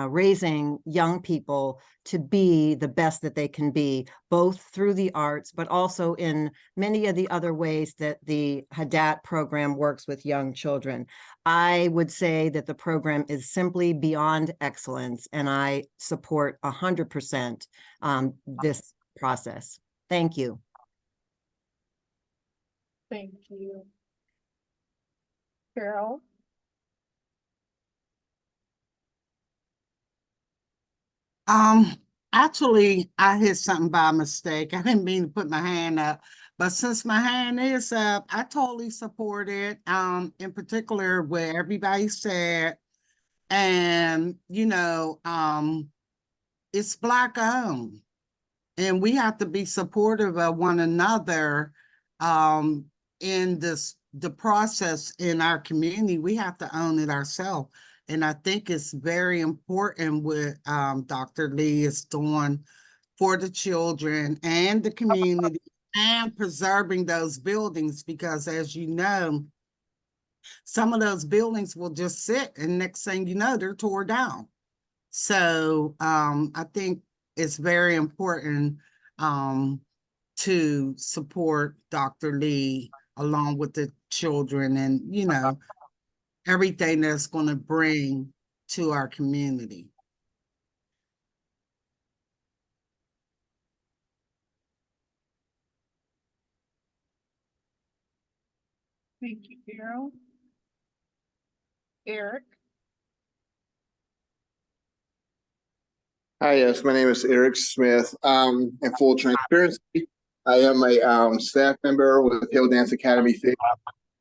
Speaker 12: raising young people to be the best that they can be, both through the arts, but also in many of the other ways that the HACP program works with young children. I would say that the program is simply beyond excellence, and I support 100% this process. Thank you.
Speaker 1: Thank you. Carol.
Speaker 3: Actually, I hit something by mistake. I didn't mean to put my hand up, but since my hand is up, I totally support it. In particular, what everybody said, and it's Black owned, and we have to be supportive of one another. In the process in our community, we have to own it ourselves. And I think it's very important what Dr. Lee is doing for the children and the community and preserving those buildings, because as you know, some of those buildings will just sit and next thing you know, they're tore down. So I think it's very important to support Dr. Lee along with the children and, everything that's going to bring to our community.
Speaker 1: Thank you, Carol. Eric.
Speaker 13: Hi, yes, my name is Eric Smith. In full transparency, I am a staff member with Hill Dance Academy Theater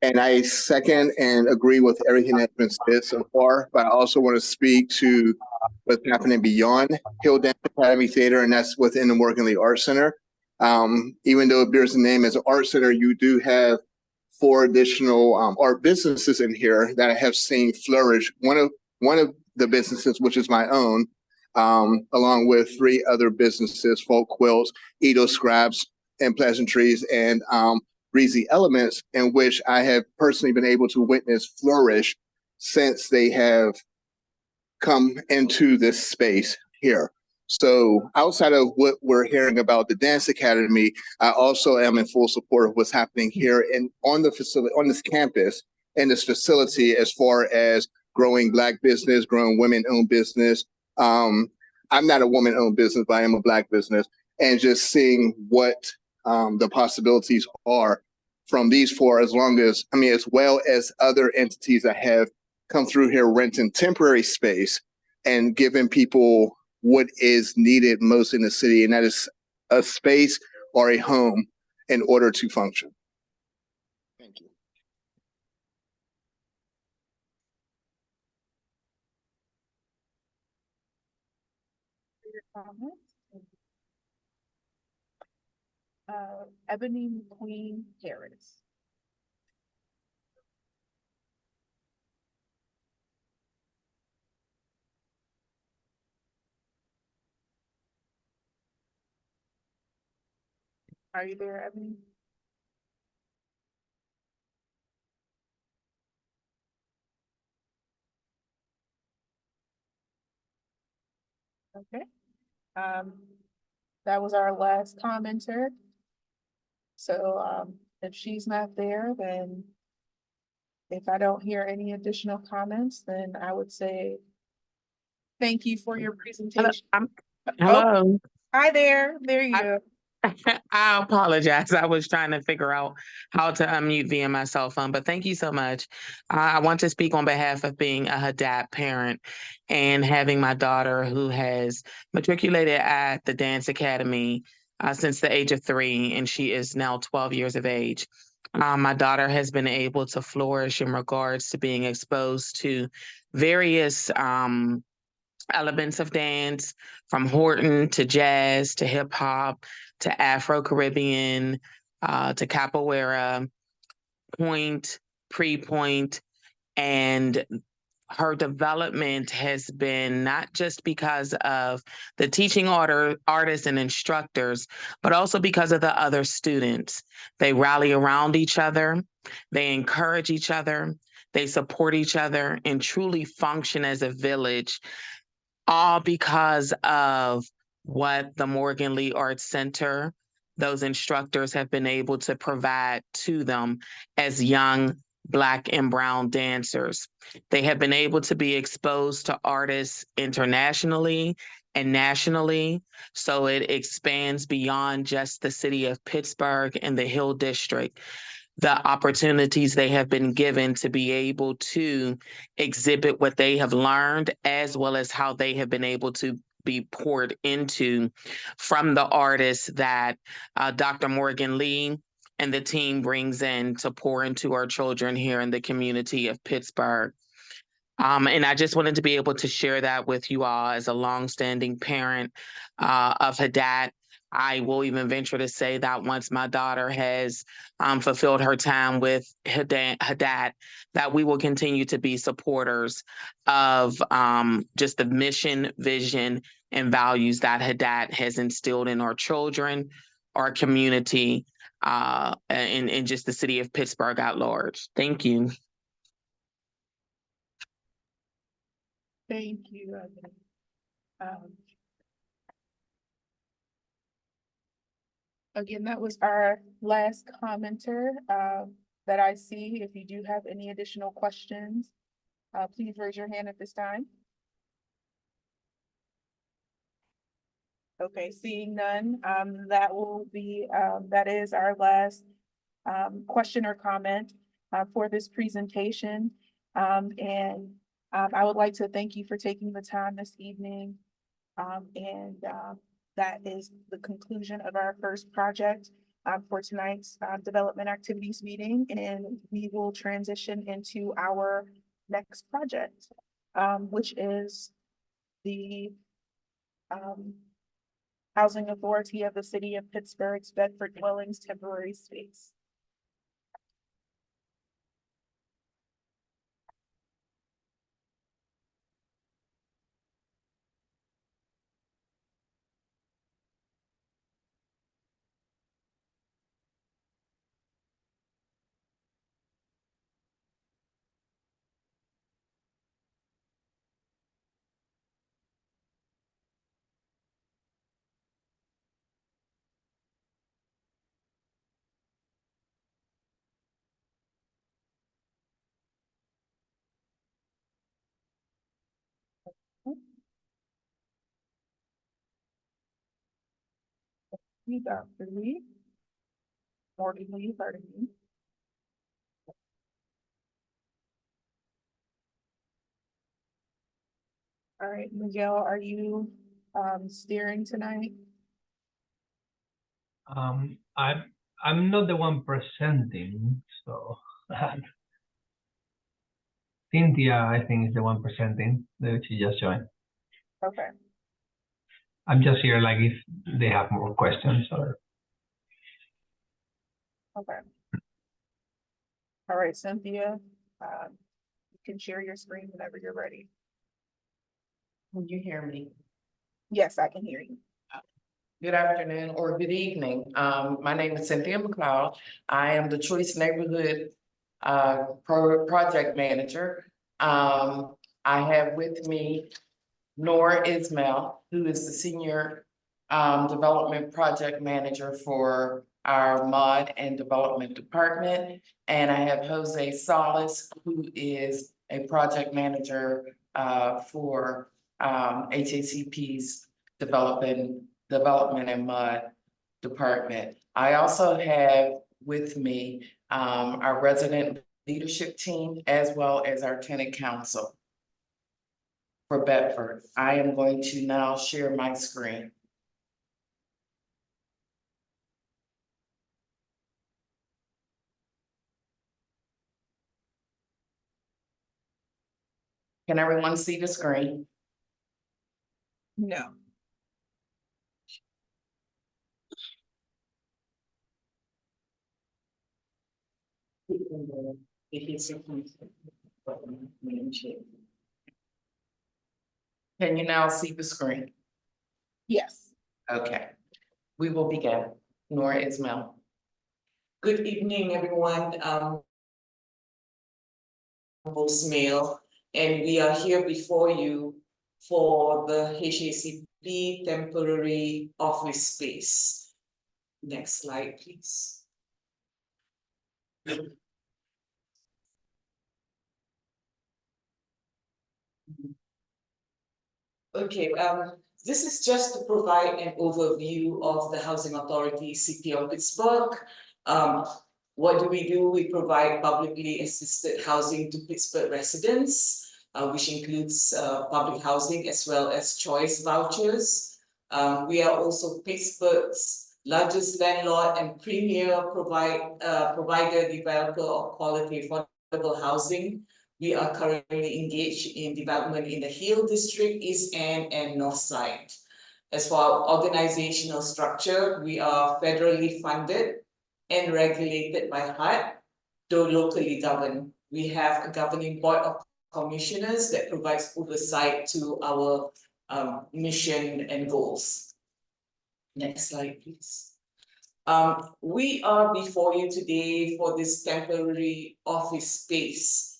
Speaker 13: And I second and agree with everything that's been said so far, but I also want to speak to what's happening beyond Hill Dance Academy Theater, and that's within the Morgan Lee Art Center. Even though it bears the name as an art center, you do have 4 additional art businesses in here that I have seen flourish. One of the businesses, which is my own, along with 3 other businesses, Folk Quilts, Edo Scraps, and Pleasantries, and Breezy Elements, in which I have personally been able to witness flourish since they have come into this space here. So outside of what we're hearing about the Dance Academy, I also am in full support of what's happening here and on the facility, on this campus, and this facility, as far as growing Black business, growing women-owned business. I'm not a woman-owned business, but I am a Black business, and just seeing what the possibilities are from these 4, as well as other entities that have come through here renting temporary space and giving people what is needed most in the city, and that is a space or a home in order to function. Thank you.
Speaker 1: Your comments. Ebony McQueen Harris. Are you there, Ebony? Okay. That was our last commenter. So if she's not there, then if I don't hear any additional comments, then I would say thank you for your presentation.
Speaker 14: Hello.
Speaker 1: Hi there. There you go.
Speaker 14: I apologize. I was trying to figure out how to unmute via my cell phone, but thank you so much. I want to speak on behalf of being a HACP parent and having my daughter who has matriculated at the Dance Academy since the age of 3, and she is now 12 years of age. My daughter has been able to flourish in regards to being exposed to various elements of dance, from Horton to jazz to hip hop to Afro-Caribbean to capoeira, point, pre-point, and her development has been not just because of the teaching artists and instructors, but also because of the other students. They rally around each other, they encourage each other, they support each other, and truly function as a village, all because of what the Morgan Lee Arts Center, those instructors have been able to provide to them as young Black and Brown dancers. They have been able to be exposed to artists internationally and nationally, so it expands beyond just the city of Pittsburgh and the Hill District. The opportunities they have been given to be able to exhibit what they have learned, as well as how they have been able to be poured into from the artists that Dr. Morgan Lee and the team brings in to pour into our children here in the community of Pittsburgh. And I just wanted to be able to share that with you all as a longstanding parent of HACP. I will even venture to say that once my daughter has fulfilled her time with HACP, that we will continue to be supporters of just the mission, vision, and values that HACP has instilled in our children, our community, and just the city of Pittsburgh at large. Thank you.
Speaker 1: Thank you. Again, that was our last commenter that I see. If you do have any additional questions, please raise your hand at this time. Okay, seeing none, that is our last question or comment for this presentation. I would like to thank you for taking the time this evening. That is the conclusion of our first project for tonight's development activities meeting, and we will transition into our next project, which is the Housing Authority of the City of Pittsburgh's Bedford Dwellings Temporary Space. Dr. Lee, Morgan Lee, pardon me. All right, Miguel, are you steering tonight?
Speaker 15: I'm not the one presenting, so Cynthia, I think, is the one presenting. She just joined.
Speaker 1: Okay.
Speaker 15: I'm just here, like, if they have more questions or.
Speaker 1: Okay. All right, Cynthia, you can share your screen whenever you're ready.
Speaker 16: Can you hear me?
Speaker 1: Yes, I can hear you.
Speaker 16: Good afternoon or good evening. My name is Cynthia McLeod. I am the Choice Neighborhood project manager. I have with me Nora Ismail, who is the senior development project manager for our mod and development department. And I have Jose Salas, who is a project manager for HACP's development and mod department. I also have with me our resident leadership team, as well as our tenant council for Bedford. I am going to now share my screen. Can everyone see the screen?
Speaker 1: No.
Speaker 16: Can you now see the screen?
Speaker 1: Yes.
Speaker 16: Okay, we will begin. Nora Ismail.
Speaker 17: Good evening, everyone. Ismail, and we are here before you for the HACP temporary office space. Next slide, please. Okay, this is just to provide an overview of the Housing Authority, City of Pittsburgh. What do? We provide publicly assisted housing to Pittsburgh residents, which includes public housing as well as choice vouchers. We are also Pittsburgh's largest landlord and premier provider developer of quality affordable housing. We are currently engaged in development in the Hill District, East End, and North Side. As for our organizational structure, we are federally funded and regulated by HACP, though locally governed. We have a governing board of commissioners that provides oversight to our mission and goals. Next slide, please. We are before you today for this temporary office space.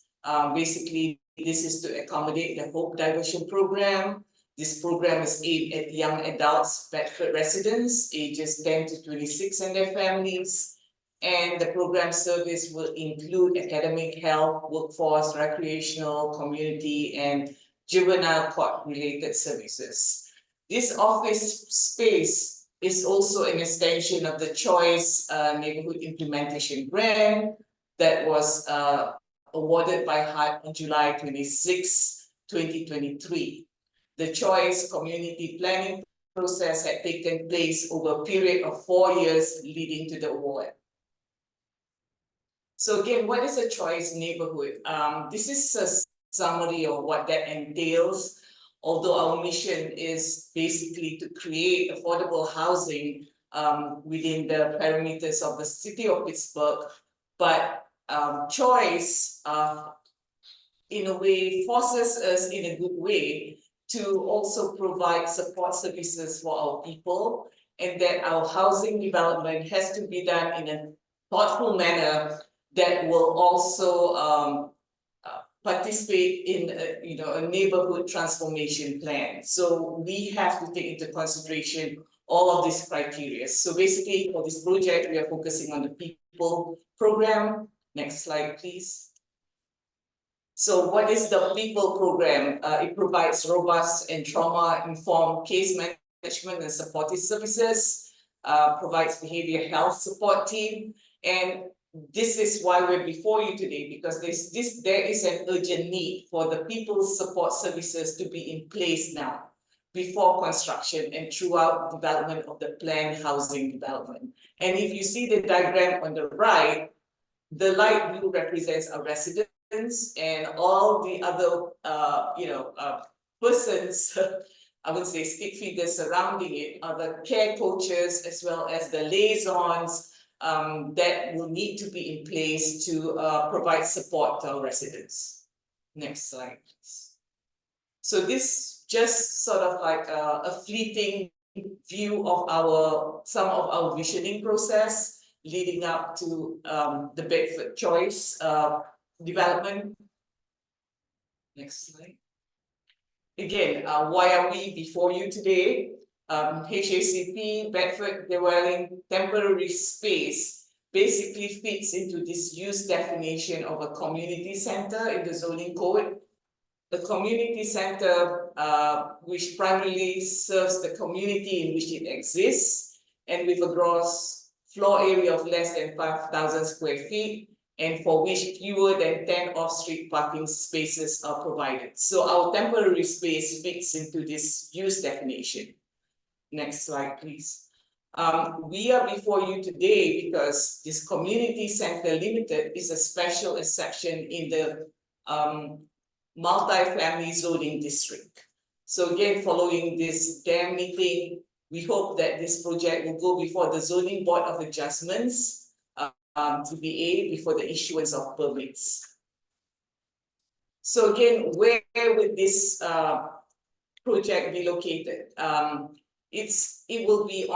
Speaker 17: Basically, this is to accommodate the Hope Diversion Program. This program is aimed at young adults, Bedford residents, ages 10 to 26 and their families. And the program service will include academic help, workforce, recreational, community, and juvenile court-related services. This office space is also an extension of the Choice Neighborhood Implementation Grant that was awarded by HACP on July 26, 2023. The Choice Community Planning process had taken place over a period of 4 years leading to the award. So again, what is a choice neighborhood? This is a summary of what that entails. Although our mission is basically to create affordable housing within the parameters of the city of Pittsburgh, but choice in a way forces us in a good way to also provide support services for our people, and that our housing development has to be done in a thoughtful manner that will also participate in a neighborhood transformation plan. So we have to take into consideration all of these criteria. So basically for this project, we are focusing on the people program. Next slide, please. So what is the people program? It provides robust and trauma-informed case management and supportive services, provides behavioral health support team, and this is why we're before you today, because there is an urgent need for the people's support services to be in place now, before construction and throughout development of the planned housing development. And if you see the diagram on the right, the light blue represents our residents, and all the other persons, I would say stick figures surrounding it, are the care coaches as well as the liaisons that will need to be in place to provide support to our residents. Next slide, please. So this just sort of like a fleeting view of some of our visioning process leading up to the Bedford Choice development. Next slide. Again, why are we before you today? HACP, Bedford Dwelling Temporary Space, basically fits into this use definition of a community center in the zoning code. The community center, which primarily serves the community in which it exists, and with a gross floor area of less than 5,000 square feet, and for which fewer than 10 off-street parking spaces are provided. So our temporary space fits into this use definition. Next slide, please. We are before you today because this Community Center Limited is a special exception in the multi-family zoning district. So again, following this DAM meeting, we hope that this project will go before the Zoning Board of Adjustments, TBA, before the issuance of permits. So again, where would this project be located? It will be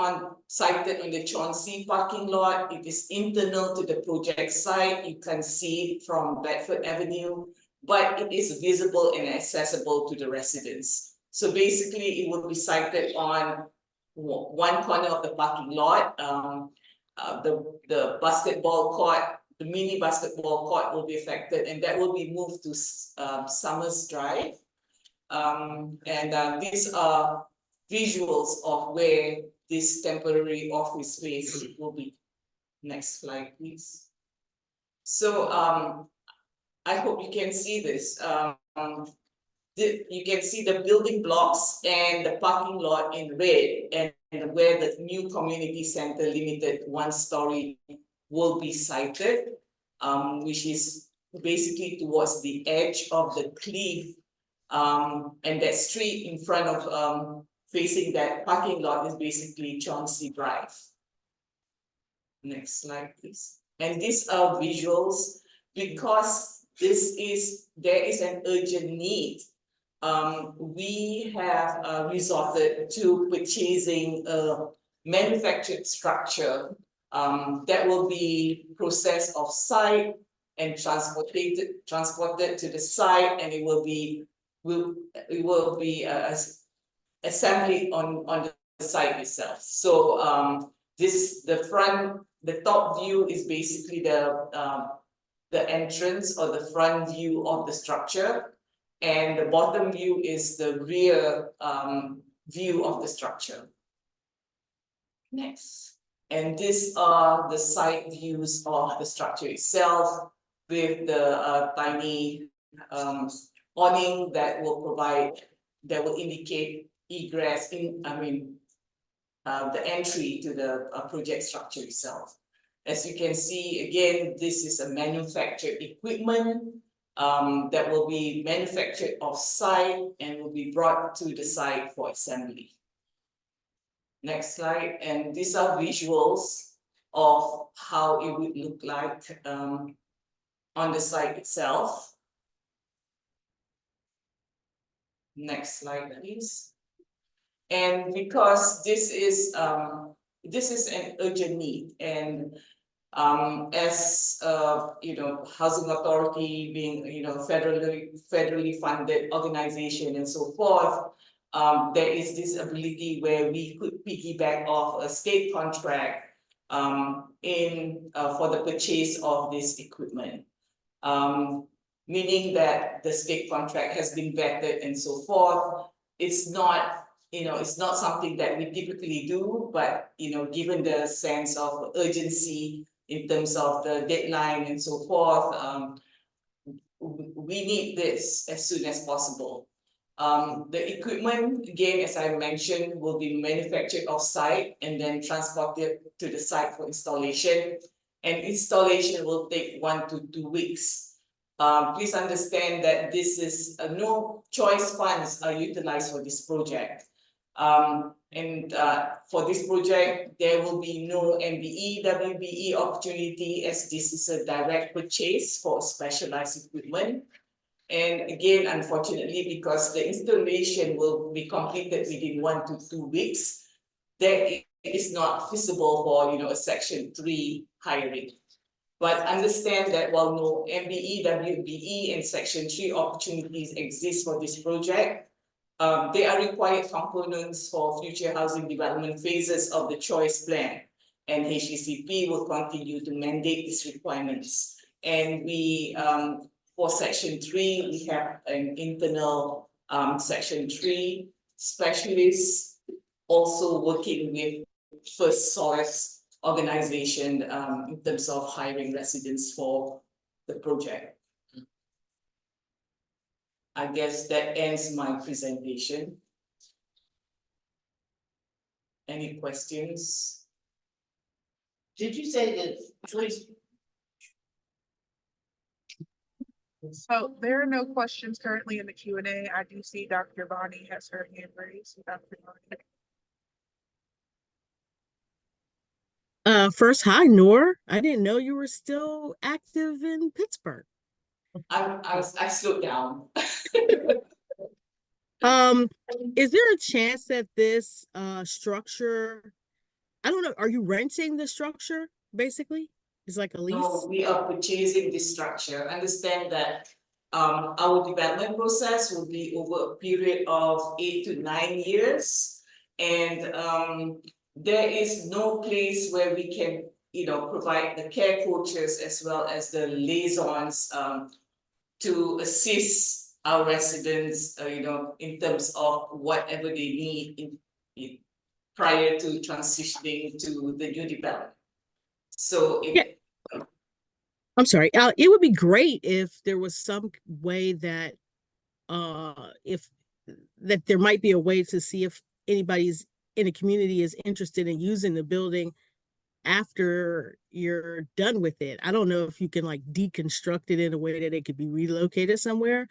Speaker 17: sited on the Chauncey parking lot. It is internal to the project site. You can see it from Bedford Avenue, but it is visible and accessible to the residents. So basically, it will be sited on one corner of the parking lot. The basketball court, the mini basketball court will be affected, and that will be moved to Summers Drive. These are visuals of where this temporary office space will be. Next slide, please. So I hope you can see this. You can see the building blocks and the parking lot in red, and where the new Community Center Limited one-story will be sited, which is basically towards the edge of the cliff, and that street in front of facing that parking lot is basically Chauncey Drive. Next slide, please. And these are visuals because there is an urgent need. We have resorted to purchasing a manufactured structure that will be processed off-site and transported to the site, and it will be assembly on the site itself. So the top view is basically the entrance or the front view of the structure, and the bottom view is the rear view of the structure. Next. And these are the side views of the structure itself, with the tiny awning that will indicate egress, the entry to the project structure itself. As you can see, again, this is a manufactured equipment that will be manufactured off-site and will be brought to the site for assembly. Next slide, and these are visuals of how it would look like on the site itself. Next slide, please. And because this is an urgent need, and as you know, housing authority being, you know, federally funded organization and so forth, there is this ability where we could piggyback off a state contract for the purchase of this equipment. Meaning that the state contract has been vetted and so forth. It's not, you know, it's not something that we typically do, but, you know, given the sense of urgency in terms of the deadline and so forth, we need this as soon as possible. The equipment, again, as I mentioned, will be manufactured off-site and then transported to the site for installation. And installation will take 1 to 2 weeks. Please understand that this is no choice funds are utilized for this project. For this project, there will be no MBE, WBE opportunity, as this is a direct purchase for specialized equipment. And again, unfortunately, because the installation will be completed within 1 to 2 weeks, that is not feasible for, you know, a Section 3 hiring. But understand that while no MBE, WBE, and Section 3 opportunities exist for this project, they are required components for future housing development phases of the choice plan. And HACP will continue to mandate these requirements. And we, for Section 3, we have an internal Section 3 specialist also working with First Source organization in terms of hiring residents for the project. I guess that ends my presentation. Any questions?
Speaker 16: Did you say that choice?
Speaker 1: So there are no questions currently in the Q&A. I do see Dr. Bonnie has her hand raised. Dr. Bonnie.
Speaker 2: First, hi, Noor. I didn't know you were still active in Pittsburgh.
Speaker 17: I slowed down.
Speaker 2: Is there a chance that this structure, I don't know, are you renting the structure basically? It's like a lease?
Speaker 17: No, we are purchasing this structure. Understand that our development process will be over a period of 8 to 9 years. And there is no place where we can, you know, provide the care coaches as well as the liaisons to assist our residents, you know, in terms of whatever they need prior to transitioning to the new development. So
Speaker 2: I'm sorry. It would be great if there was some way that there might be a way to see if anybody's in a community is interested in using the building after you're done with it. I don't know if you can like deconstruct it in a way that it could be relocated somewhere.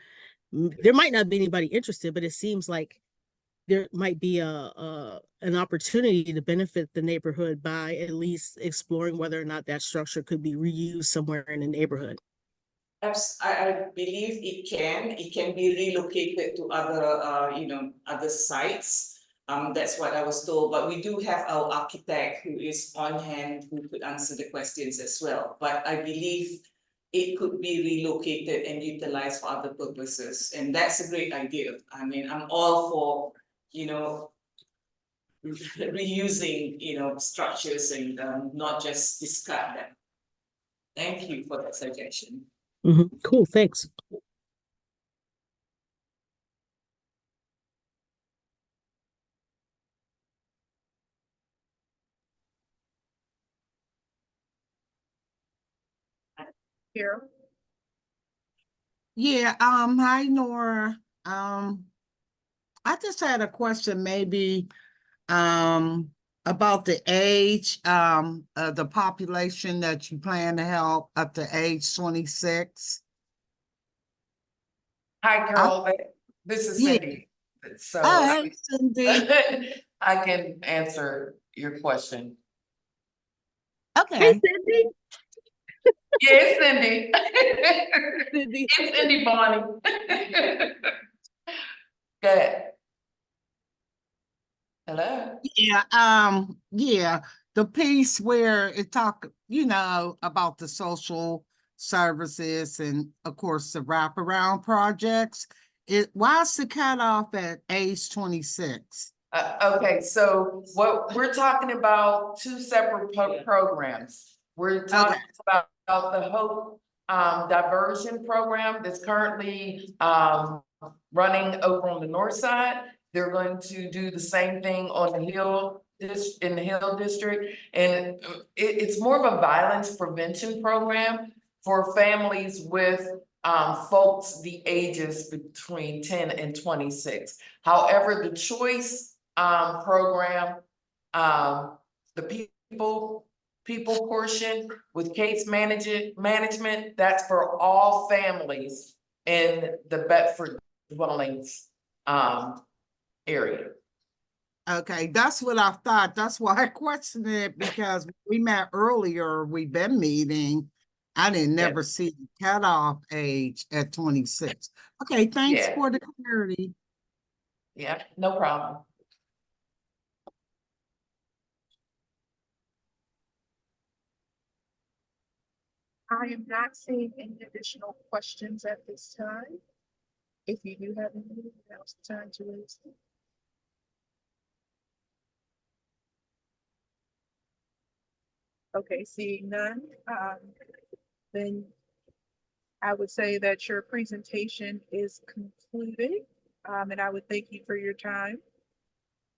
Speaker 2: There might not be anybody interested, but it seems like there might be an opportunity to benefit the neighborhood by at least exploring whether or not that structure could be reused somewhere in the neighborhood.
Speaker 17: I believe it can be relocated to other you know, other sites. That's what I was told, but we do have our architect who is on hand who could answer the questions as well. But I believe it could be relocated and utilized for other purposes, and that's a great idea. I mean, I'm all for, you know, reusing, you know, structures and not just discard them. Thank you for that suggestion.
Speaker 2: Cool, thanks.
Speaker 1: Here.
Speaker 3: Yeah, hi Nora. I just had a question, maybe about the age, the population that you plan to help up to age 26?
Speaker 16: Hi, Carol, this is
Speaker 3: Yeah.
Speaker 16: Cindy. So
Speaker 3: Hi, Cindy.
Speaker 16: I can answer your question.
Speaker 3: Okay.
Speaker 2: Cindy.
Speaker 16: Yeah, it's Cindy.
Speaker 2: Cindy.
Speaker 16: It's Cindy Bonnie. Go ahead. Hello?
Speaker 3: Yeah, the piece where it talk, about the social services and of course the wraparound projects. Why's the cutoff at age 26?
Speaker 16: Okay, so what we're talking about, two separate programs. We're talking about the Hope diversion program that's currently running over on the north side. They're going to do the same thing on the Hill in the Hill District, and it's more of a violence prevention program for families with folks the ages between 10 and 26. However, the choice program, the people portion with case management, that's for all families in the Bedford dwellings area.
Speaker 3: Okay, that's what I thought. That's why I questioned it, because we met earlier, we've been meeting. I didn't never see the cutoff age at 26. Okay, thanks for the clarity.
Speaker 16: Yeah, no problem.
Speaker 1: I am not seeing any additional questions at this time. If you do have any, now's the time to raise them. Okay, seeing none, then I would say that your presentation is concluded, and I would thank you for your time.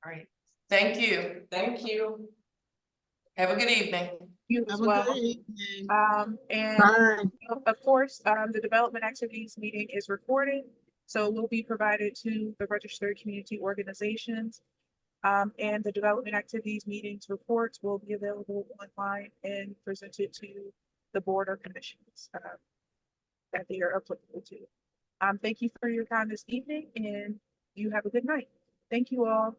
Speaker 16: All right, thank you. Thank you. Have a good evening.
Speaker 1: You as
Speaker 3: Have a
Speaker 1: well.
Speaker 3: good evening.
Speaker 1: And
Speaker 3: Bye.
Speaker 1: of course, the development activities meeting is recorded, so will be provided to the registered community organizations. And the development activities meetings reports will be available online and presented to the board or commissions that they are applicable to. Thank you for your time this evening, and you have a good night. Thank you all.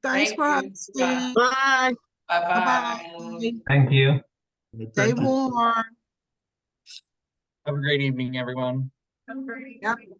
Speaker 3: Thanks for hosting.
Speaker 2: Bye.
Speaker 16: Bye-bye.
Speaker 15: Thank you.
Speaker 3: Stay warm.
Speaker 4: Have a great evening, everyone.
Speaker 1: Have a great
Speaker 3: Yep.
Speaker 1: evening.